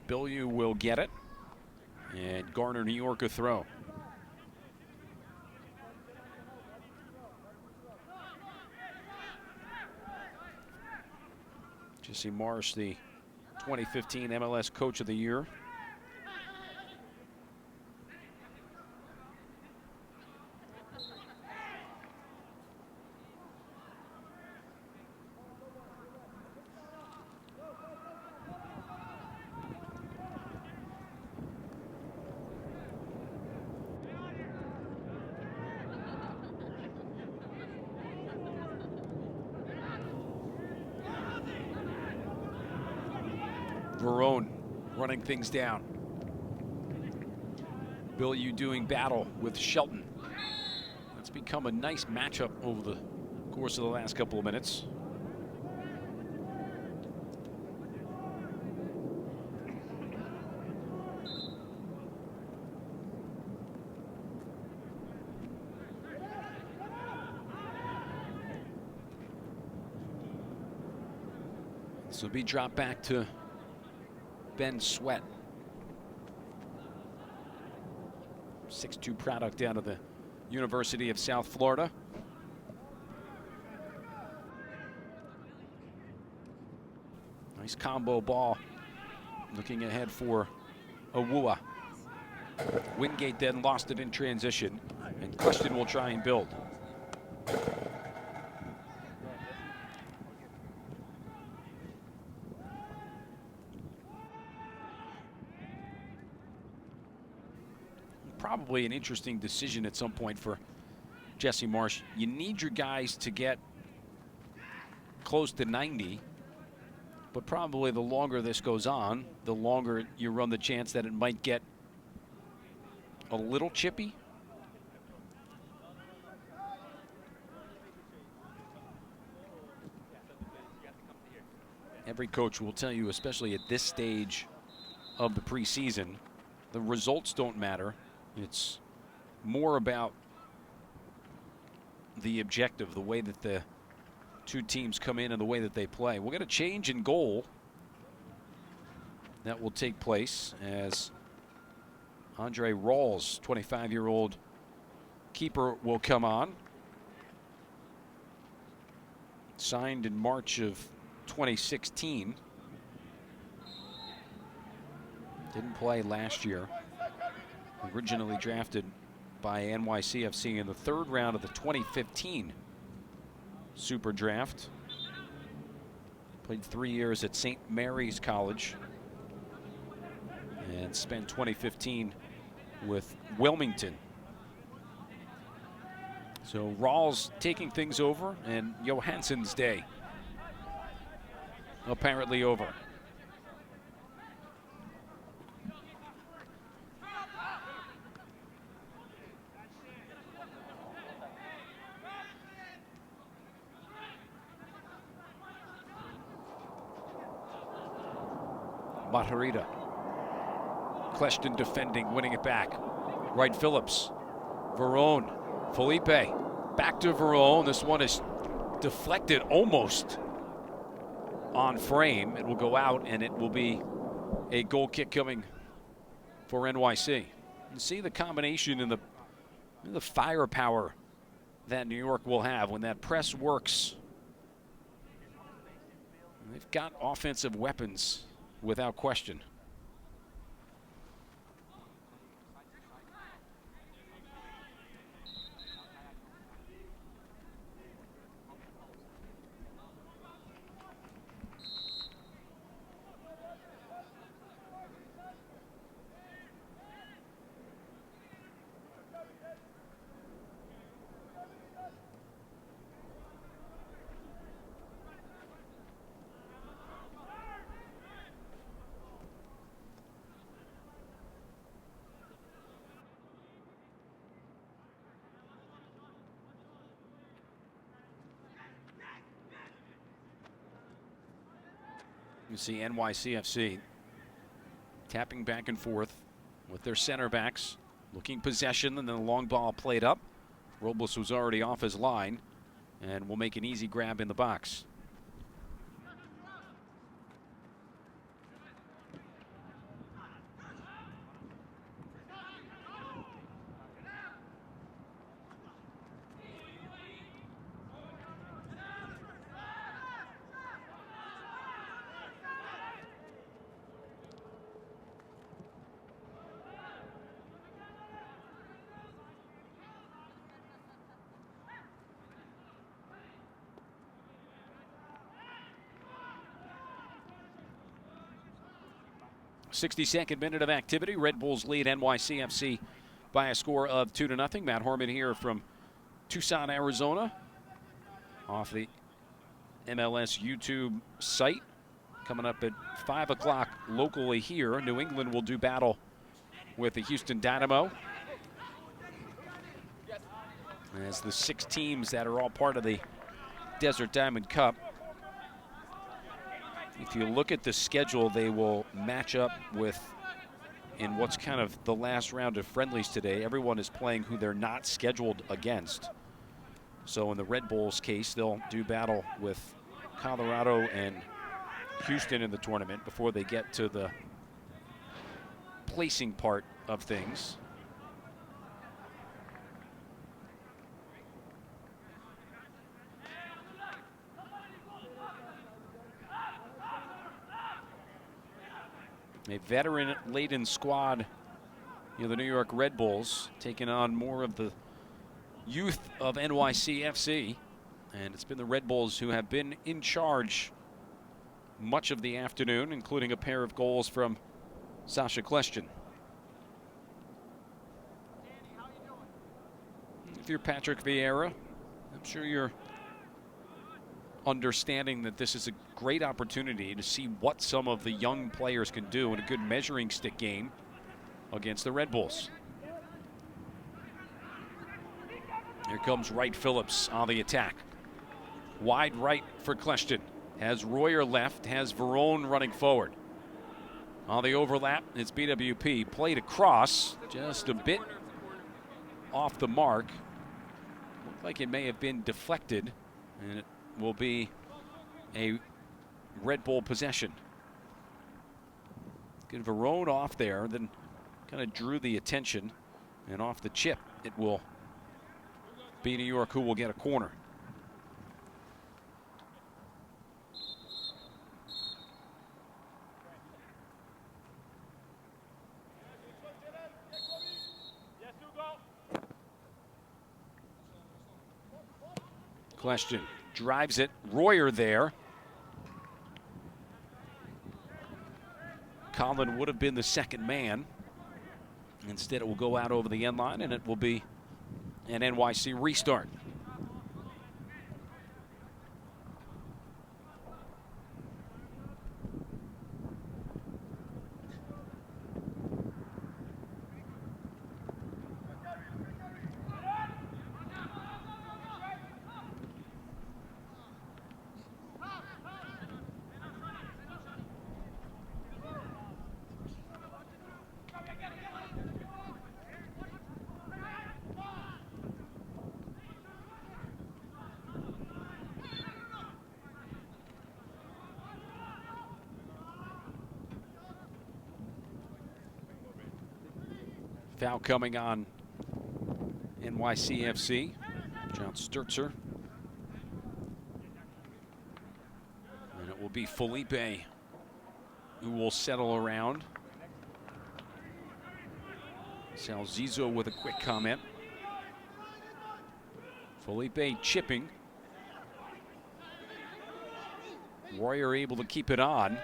Bilyeu will get it. And Garner, New York, a throw. Jesse Marsh, the 2015 MLS Coach of the Year. Verone running things down. Bilyeu doing battle with Shelton. That's become a nice matchup over the course of the last couple of minutes. This will be dropped back to Ben Sweat. 6'2" product out of the University of South Florida. Nice combo ball. Looking ahead for Awua. Wingate then lost it in transition, and Kleshton will try and build. Probably an interesting decision at some point for Jesse Marsh. You need your guys to get close to 90, but probably the longer this goes on, the longer you run the chance that it might get a little chippy. Every coach will tell you, especially at this stage of the preseason, the results don't matter. It's more about the objective, the way that the two teams come in and the way that they play. We'll get a change in goal that will take place as Andre Rawls, 25-year-old keeper, will come on. Signed in March of 2016. Didn't play last year. Originally drafted by NYCFC in the 3rd round of the 2015 Super Draft. Played 3 years at St. Mary's College and spent 2015 with Wilmington. So Rawls taking things over, and Johansson's day apparently over. Matarrita. Kleshton defending, winning it back. Wright Phillips. Verone. Felipe. Back to Verone. This one is deflected almost on frame. It will go out, and it will be a goal kick coming for NYC. You see the combination and the firepower that New York will have when that press works. They've got offensive weapons without question. You see NYCFC tapping back and forth with their center backs, looking possession, and then the long ball played up. Robles was already off his line and will make an easy grab in the box. .62 minute of activity. Red Bulls lead NYCFC by a score of 2-0. Matt Horman here from Tucson, Arizona, off the MLS YouTube site. Coming up at 5 o'clock locally here, New England will do battle with the Houston Dynamo, as the 6 teams that are all part of the Desert Diamond Cup. If you look at the schedule, they will match up with, in what's kind of the last round of friendlies today, everyone is playing who they're not scheduled against. So in the Red Bulls case, they'll do battle with Colorado and Houston in the tournament before they get to the placing part of things. A veteran-laden squad, the New York Red Bulls, taking on more of the youth of NYCFC. And it's been the Red Bulls who have been in charge much of the afternoon, including a pair of goals from Sasha Kleshtin. If you're Patrick Vieira, I'm sure you're understanding that this is a great opportunity to see what some of the young players can do in a good measuring stick game against the Red Bulls. Here comes Wright Phillips on the attack. Wide right for Kleshtin. Has Royer left, has Verone running forward. On the overlap, it's BWP. Played across, just a bit off the mark. Looked like it may have been deflected, and it will be a Red Bull possession. Get Verone off there, then kind of drew the attention, and off the chip, it will be New York who will get a corner. Kleshtin drives it. Royer there. Colin would have been the second man. Instead, it will go out over the end line, and it will be an NYC restart. Foul coming on NYCFC. John Sturzer. And it will be Felipe who will settle around. Salzizo with a quick comment. Felipe chipping. Royer able to keep it on.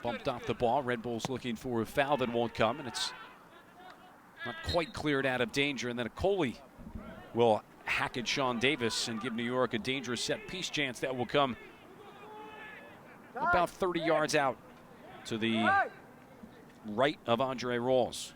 Bumped off the ball. Red Bulls looking for a foul that won't come, and it's not quite cleared out of danger. And then a Coley will hack at Sean Davis and give New York a dangerous set piece chance that will come about 30 yards out to the right of Andre Rolls.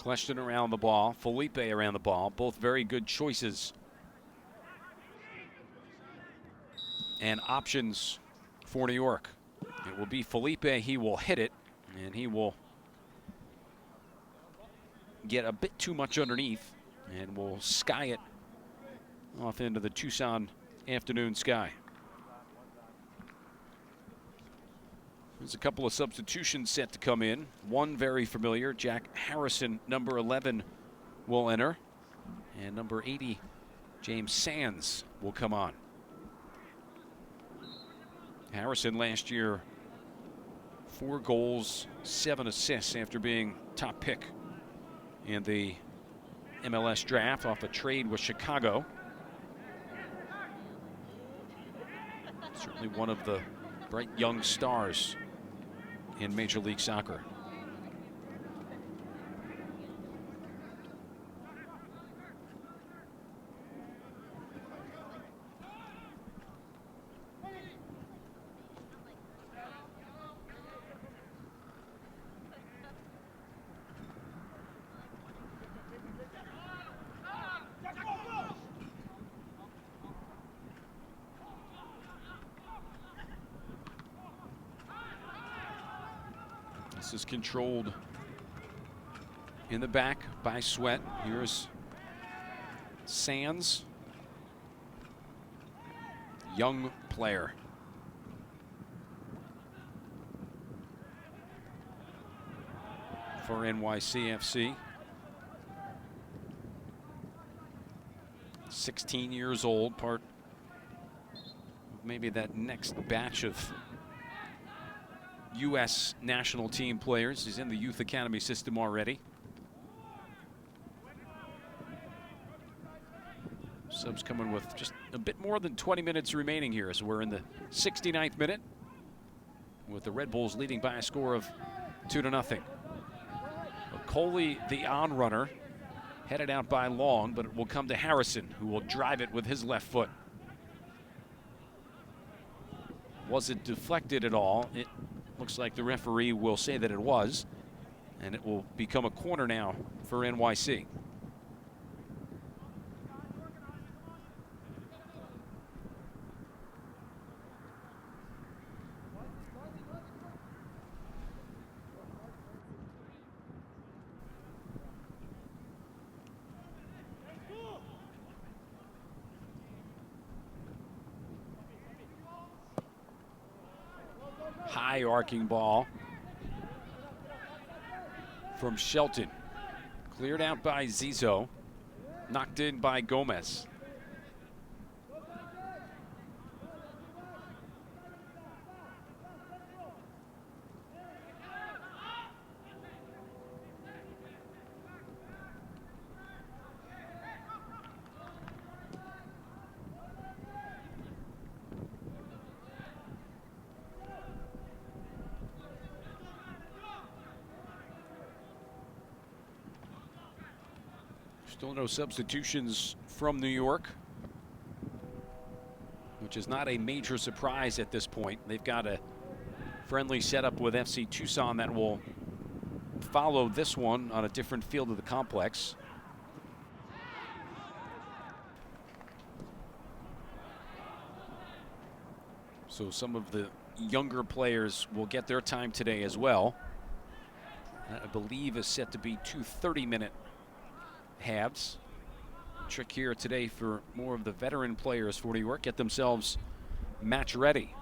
Kleshton around the ball, Felipe around the ball, both very good choices and options for New York. It will be Felipe. He will hit it, and he will get a bit too much underneath and will sky it off into the Tucson afternoon sky. There's a couple of substitutions set to come in. One very familiar, Jack Harrison, number 11, will enter. And number 80, James Sands, will come on. Harrison last year, 4 goals, 7 assists after being top pick in the MLS draft off a trade with Chicago. Certainly one of the bright young stars in Major League Soccer. This is controlled in the back by Sweat. Here's Sands, young player. For NYCFC. 16 years old, part of maybe that next batch of U.S. national team players. He's in the youth academy system already. Subs coming with just a bit more than 20 minutes remaining here, so we're in the 69th minute with the Red Bulls leading by a score of 2-0. Coley, the on-runner, headed out by Long, but it will come to Harrison, who will drive it with his left foot. Was it deflected at all? It looks like the referee will say that it was, and it will become a corner now for NYC. High arcing ball from Shelton. Cleared out by Zizzo. Knocked in by Gomez. Still no substitutions from New York, which is not a major surprise at this point. They've got a friendly setup with FC Tucson that will follow this one on a different field of the complex. So some of the younger players will get their time today as well. That, I believe, is set to be 2 30-minute halves. Trick here today for more of the veteran players for New York, get themselves match ready.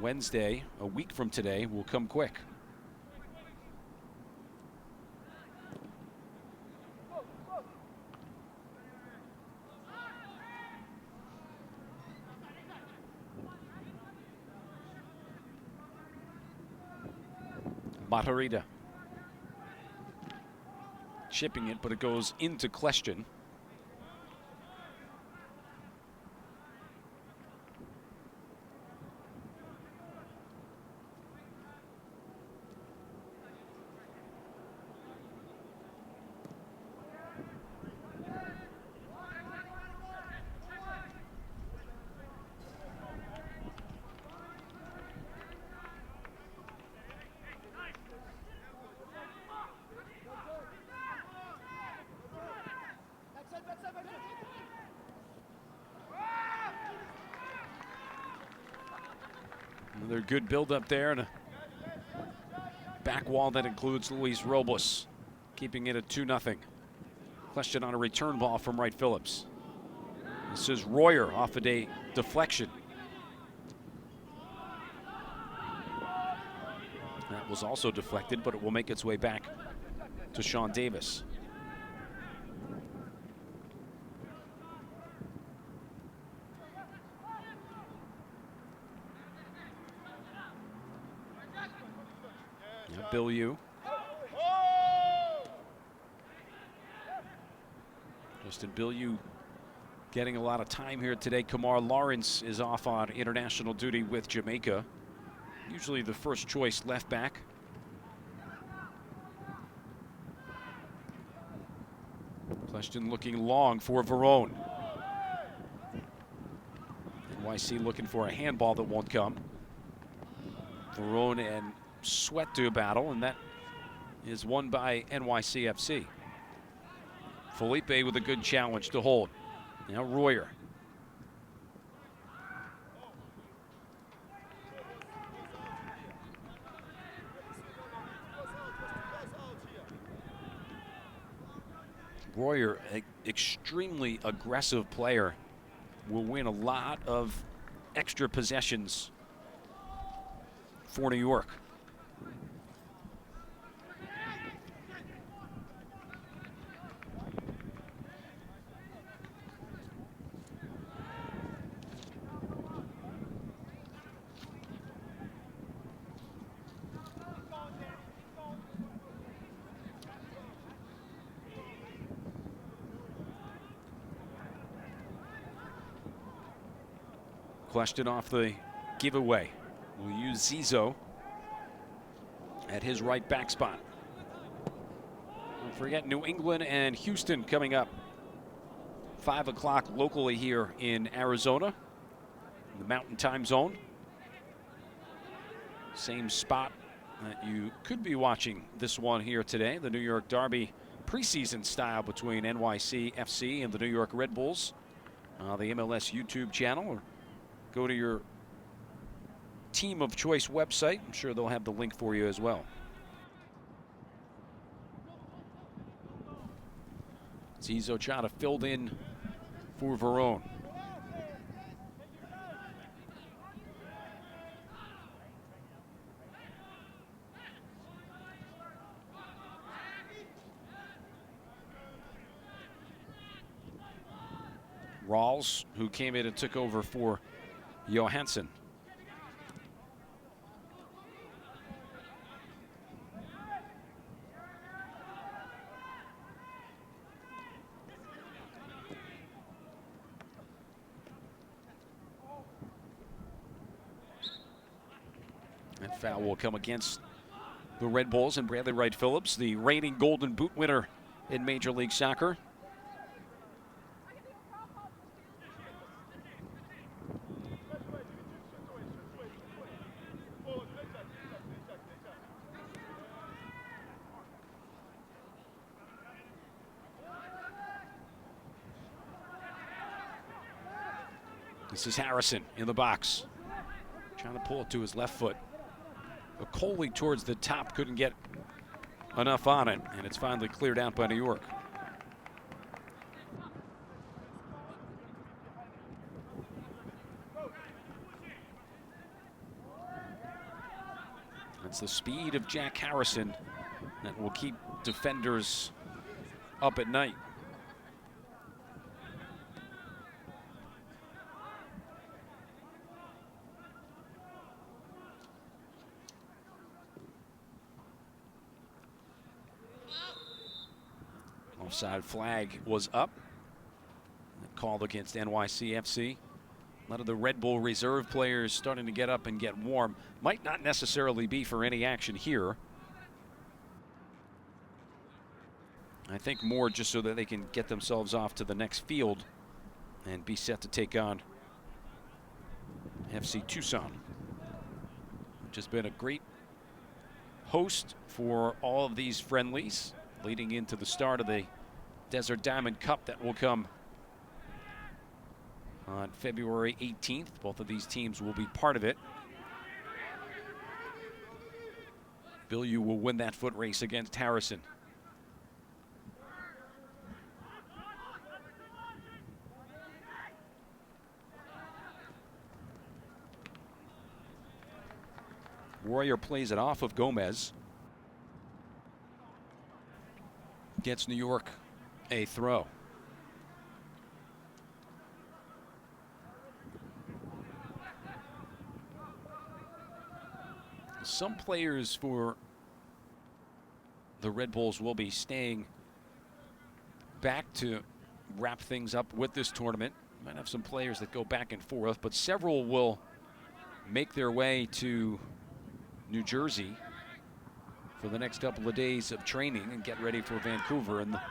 Wednesday, a week from today, will come quick. Matarrita chipping it, but it goes into Kleshton. Another good build-up there, and a back wall that includes Luis Robles, keeping it at 2-0. Question on a return ball from Wright Phillips. This is Royer off of a deflection. That was also deflected, but it will make its way back to Sean Davis. Bilyeu. Justin Bilyeu getting a lot of time here today. Kamar Lawrence is off on international duty with Jamaica. Usually the first choice left back. Question looking long for Verone. NYC looking for a handball that won't come. Verone and Sweat to a battle, and that is won by NYCFC. Felipe with a good challenge to hold. Now Royer. Royer, an extremely aggressive player, will win a lot of extra possessions for New York. Question off the giveaway. We'll use Zizo at his right back spot. Don't forget New England and Houston coming up. 5 o'clock locally here in Arizona, the Mountain Time Zone. Same spot that you could be watching this one here today, the New York Derby preseason style between NYCFC and the New York Red Bulls. The MLS YouTube channel, or go to your team of choice website. I'm sure they'll have the link for you as well. Zizo Chata filled in for Verone. Rawls, who came in and took over for Johansson. That foul will come against the Red Bulls and Bradley Wright Phillips, the reigning Golden Boot winner in Major League Soccer. This is Harrison in the box, trying to pull it to his left foot. But Coley towards the top couldn't get enough on it, and it's finally cleared out by New York. It's the speed of Jack Harrison that will keep defenders up at night. Offside flag was up. Called against NYCFC. A lot of the Red Bull reserve players starting to get up and get warm. Might not necessarily be for any action here. I think more just so that they can get themselves off to the next field and be set to take on FC Tucson, which has been a great host for all of these friendlies leading into the start of the Desert Diamond Cup that will come on February 18th. Both of these teams will be part of it. Bilyeu will win that foot race against Harrison. Royer plays it off of Gomez. Gets New York a throw. Some players for the Red Bulls will be staying back to wrap things up with this tournament. Might have some players that go back and forth, but several will make their way to New Jersey for the next couple of days of training and get ready for Vancouver in the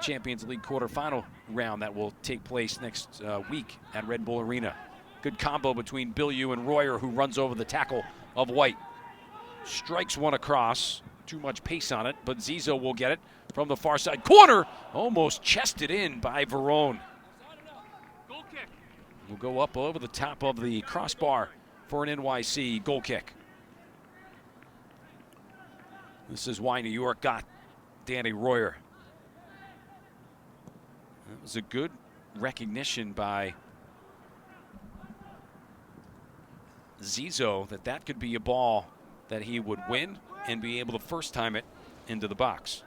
Champions League quarterfinal round that will take place next week at Red Bull Arena. Good combo between Bilyeu and Royer, who runs over the tackle of White. Strikes one across. Too much pace on it, but Zizzo will get it from the far side corner. Almost chested in by Verone. Will go up over the top of the crossbar for an NYC goal kick. This is why New York got Danny Royer. That was a good recognition by Zizzo that could be a ball that he would win and be able to first time it into the box.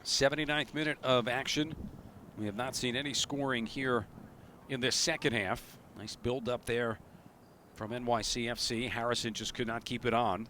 '79th minute of action. We have not seen any scoring here in this second half. Nice build up there from NYCFC. Harrison just could not keep it on.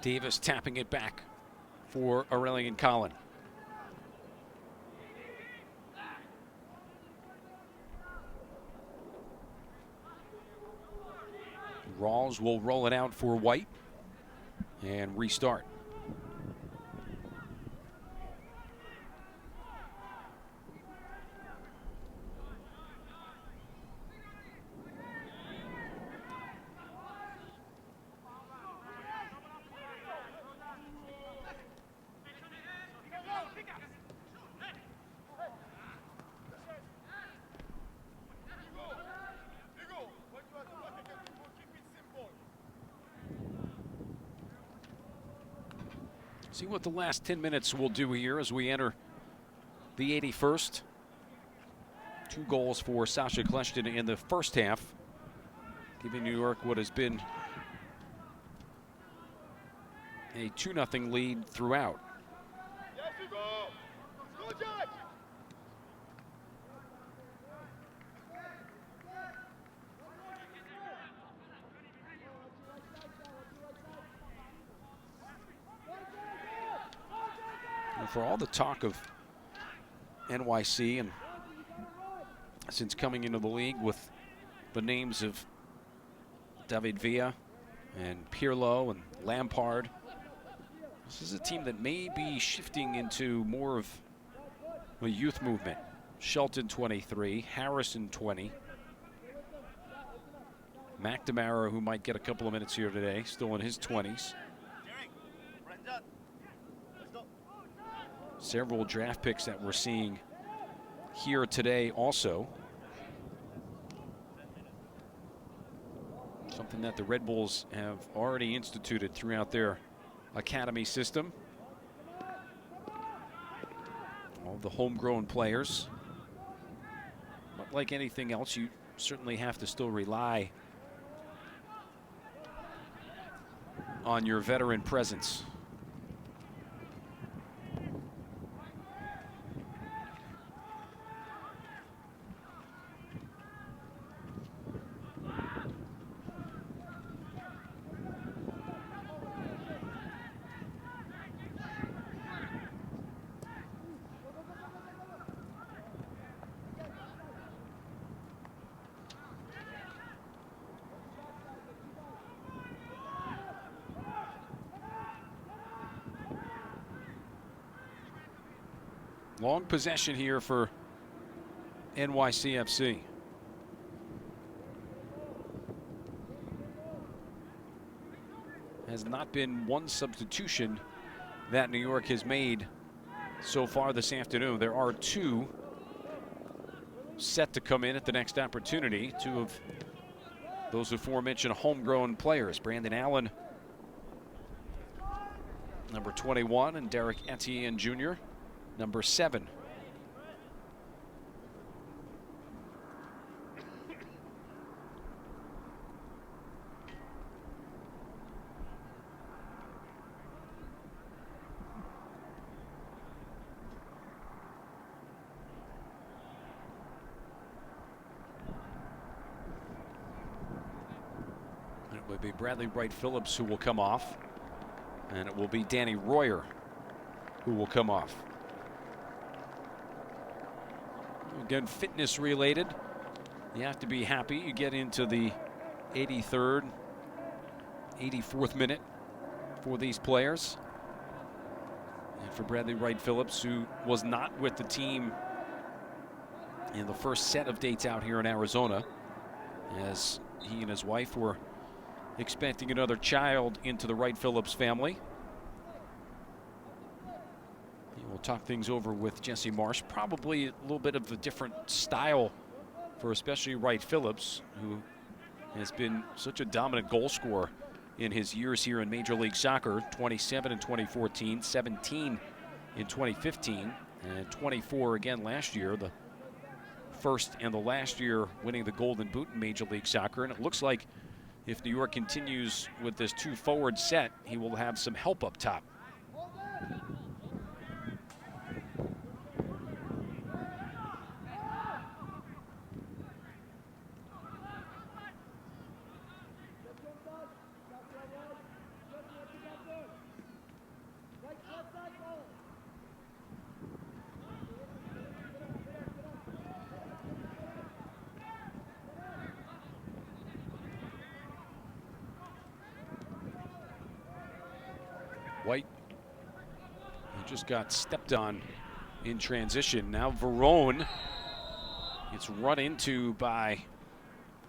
Davis tapping it back for Aurelian Collin. Rawls will roll it out for White and restart. See what the last 10 minutes will do here as we enter the 81st. 2 goals for Sasha Kleshtin in the first half, giving New York what has been a 2-0 lead throughout. For all the talk of NYC and since coming into the league with the names of David Villa and Pirlo and Lampard, this is a team that may be shifting into more of a youth movement. Shelton 23, Harrison 20. McNamara, who might get a couple of minutes here today, still in his 20s. Several draft picks that we're seeing here today also. something that the Red Bulls have already instituted throughout their academy system. All the homegrown players. But like anything else, you certainly have to still rely on your veteran presence. Long possession here for NYCFC. Has not been one substitution that New York has made so far this afternoon. There are two set to come in at the next opportunity. Two of those aforementioned homegrown players. Brandon Allen, number 21, and Derek Etienne Jr., number 7. It would be Bradley Wright Phillips who will come off, and it will be Danny Royer who will come off. Again, fitness related. You have to be happy. You get into the 83rd, 84th minute for these players. And for Bradley Wright Phillips, who was not with the team in the first set of dates out here in Arizona, as he and his wife were expecting another child into the Wright Phillips family. We'll talk things over with Jesse Marsh. Probably a little bit of a different style for especially Wright Phillips, who has been such a dominant goal scorer in his years here in Major League Soccer. 27 in 2014, 17 in 2015, and 24 again last year. The first and the last year winning the Golden Boot in Major League Soccer. And it looks like if New York continues with this two-forward set, he will have some help up top. White, he just got stepped on in transition. Now Verone, it's run into by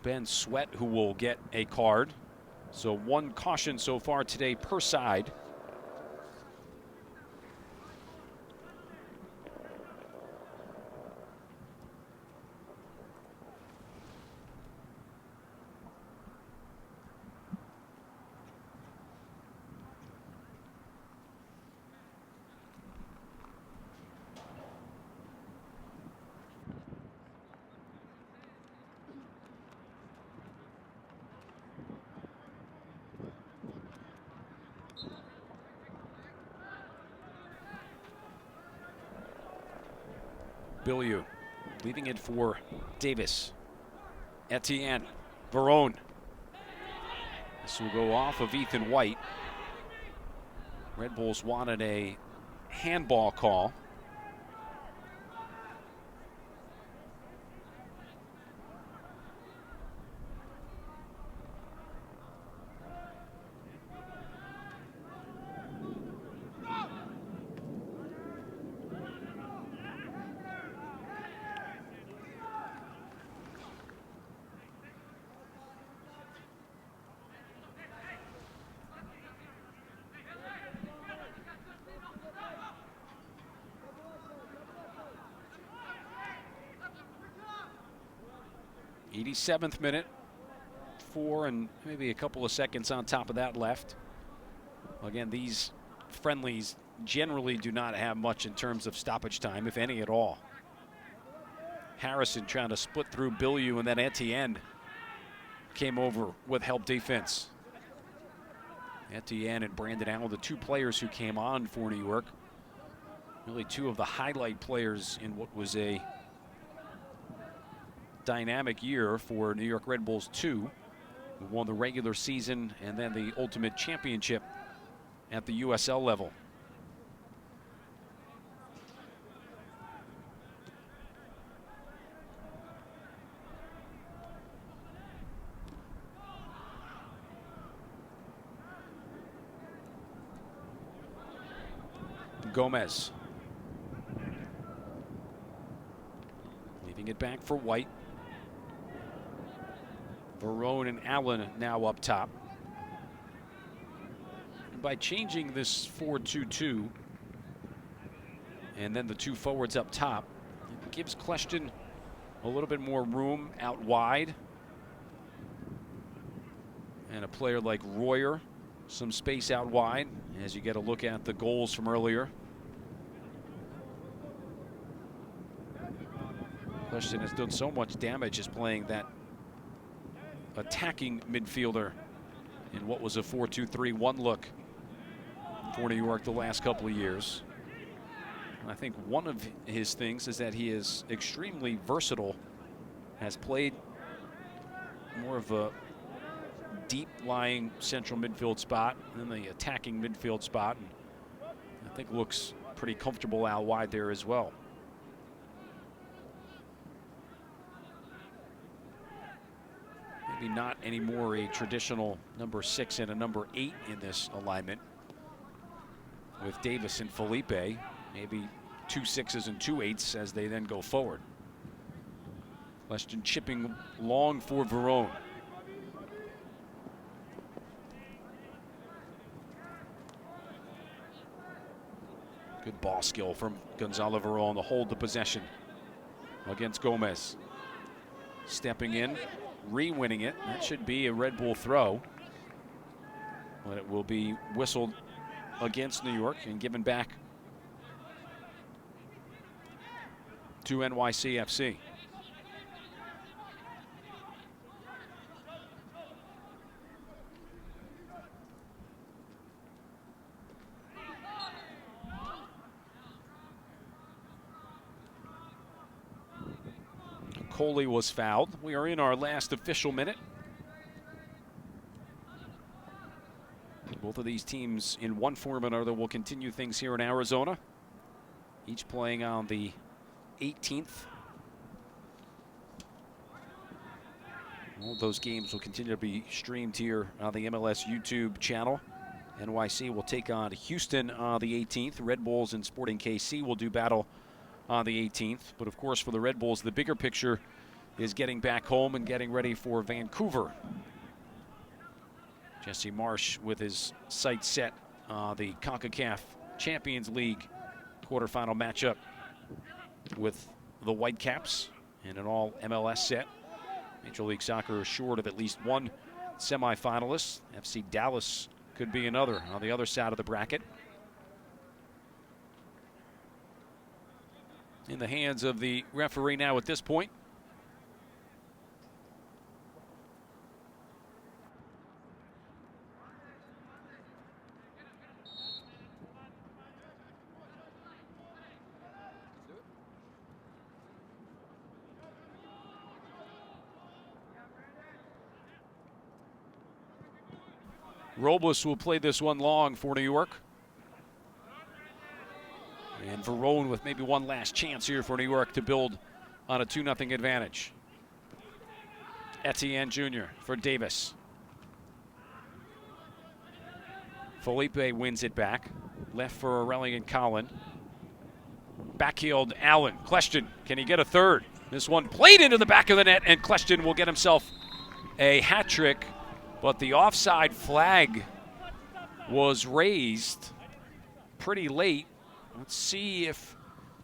Ben Sweat, who will get a card. So one caution so far today per side. Bilyeu leaving it for Davis. Etienne, Verone. This will go off of Ethan White. Red Bulls wanted a handball call. '87th minute, 4 and maybe a couple of seconds on top of that left. Again, these friendlies generally do not have much in terms of stoppage time, if any at all. Harrison trying to split through Bilyeu, and then Etienne came over with help defense. Etienne and Brandon Allen, the two players who came on for New York. Really two of the highlight players in what was a dynamic year for New York Red Bulls 2, who won the regular season and then the ultimate championship at the USL level. Gomez. Leaving it back for White. Verone and Allen now up top. And by changing this 4-2-2 and then the two forwards up top, it gives Kleshton a little bit more room out wide. And a player like Royer, some space out wide as you get a look at the goals from earlier. Kleshton has done so much damage as playing that attacking midfielder in what was a 4-2-3-1 look for New York the last couple of years. And I think one of his things is that he is extremely versatile, has played more of a deep-lying central midfield spot and then the attacking midfield spot, and I think looks pretty comfortable out wide there as well. Maybe not anymore a traditional number 6 and a number 8 in this alignment with Davis and Felipe. Maybe 2 6s and 2 8s as they then go forward. Kleshton chipping long for Verone. Good ball skill from Gonzalo Verone to hold the possession against Gomez. Stepping in, re-winning it. That should be a Red Bull throw, but it will be whistled against New York and given back to NYCFC. Coley was fouled. We are in our last official minute. Both of these teams in one form or another will continue things here in Arizona, each playing on the 18th. All those games will continue to be streamed here on the MLS YouTube channel. NYC will take on Houston on the 18th. Red Bulls and Sporting KC will do battle on the 18th. But of course, for the Red Bulls, the bigger picture is getting back home and getting ready for Vancouver. Jesse Marsch with his sights set on the CONCACAF Champions League quarterfinal matchup with the Whitecaps in an all MLS set. Major League Soccer is short of at least one semifinalist. FC Dallas could be another on the other side of the bracket. In the hands of the referee now at this point. Robles will play this one long for New York. And Verone with maybe one last chance here for New York to build on a 2-0 advantage. Etienne Jr. for Davis. Felipe wins it back. Left for Aurelian Collin. Backheeled Allen. Kleshton, can he get a third? This one played into the back of the net, and Kleshton will get himself a hat trick. But the offside flag was raised pretty late. Let's see if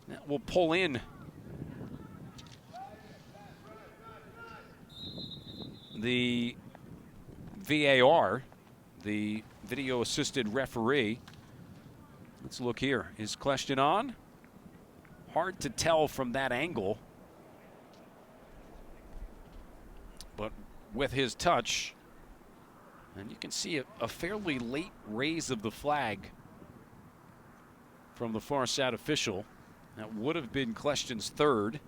that will pull in the VAR, the video assisted referee. Let's look here. Is Kleshton on? Hard to tell from that angle. But with his touch, and you can see a fairly late raise of the flag from the far side official. That would have been Kleshton's third.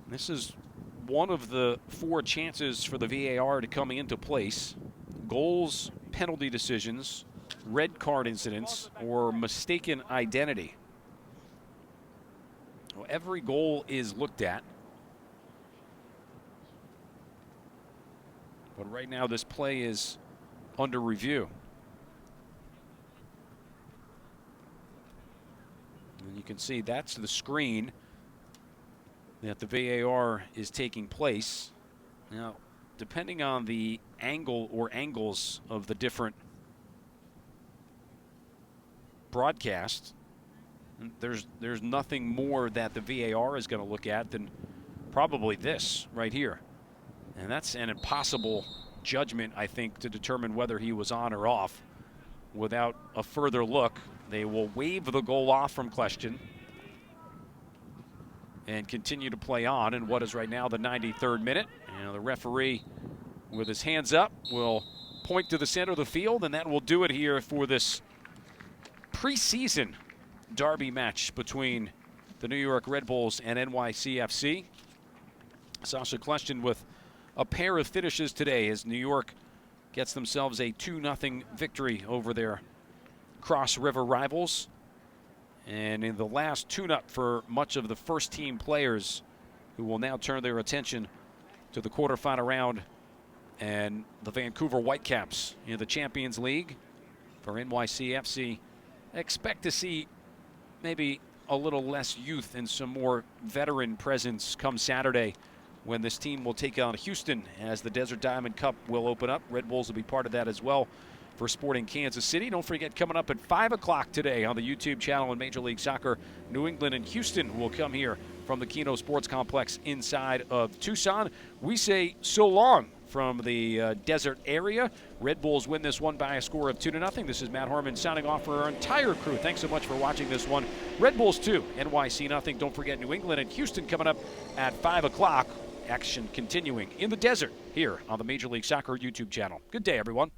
This is one of the 4 chances for the VAR to come into place. Goals, penalty decisions, red card incidents, or mistaken identity. Well, every goal is looked at. But right now this play is under review. And you can see that's the screen that the VAR is taking place. Now, depending on the angle or angles of the different broadcasts, there's nothing more that the VAR is going to look at than probably this right here. And that's an impossible judgment, I think, to determine whether he was on or off. Without a further look, they will wave the goal off from Kleshton and continue to play on in what is right now the 93rd minute. And the referee, with his hands up, will point to the center of the field, and that will do it here for this preseason derby match between the New York Red Bulls and NYCFC. Sacha Kleshton with a pair of finishes today as New York gets themselves a 2-0 victory over their Cross River rivals. And in the last tune-up for much of the first-team players, who will now turn their attention to the quarterfinal round and the Vancouver Whitecaps in the Champions League. For NYCFC, expect to see maybe a little less youth and some more veteran presence come Saturday, when this team will take on Houston as the Desert Diamond Cup will open up. Red Bulls will be part of that as well for Sporting Kansas City. Don't forget, coming up at 5 o'clock today on the YouTube channel in Major League Soccer, New England and Houston will come here from the Keno Sports Complex inside of Tucson. We say so long from the desert area. Red Bulls win this one by a score of 2-0. This is Matt Harmon signing off for our entire crew. Thanks so much for watching this one. Red Bulls 2, NYC nothing. Don't forget New England and Houston coming up at 5 o'clock. Action continuing in the desert here on the Major League Soccer YouTube channel. Good day, everyone.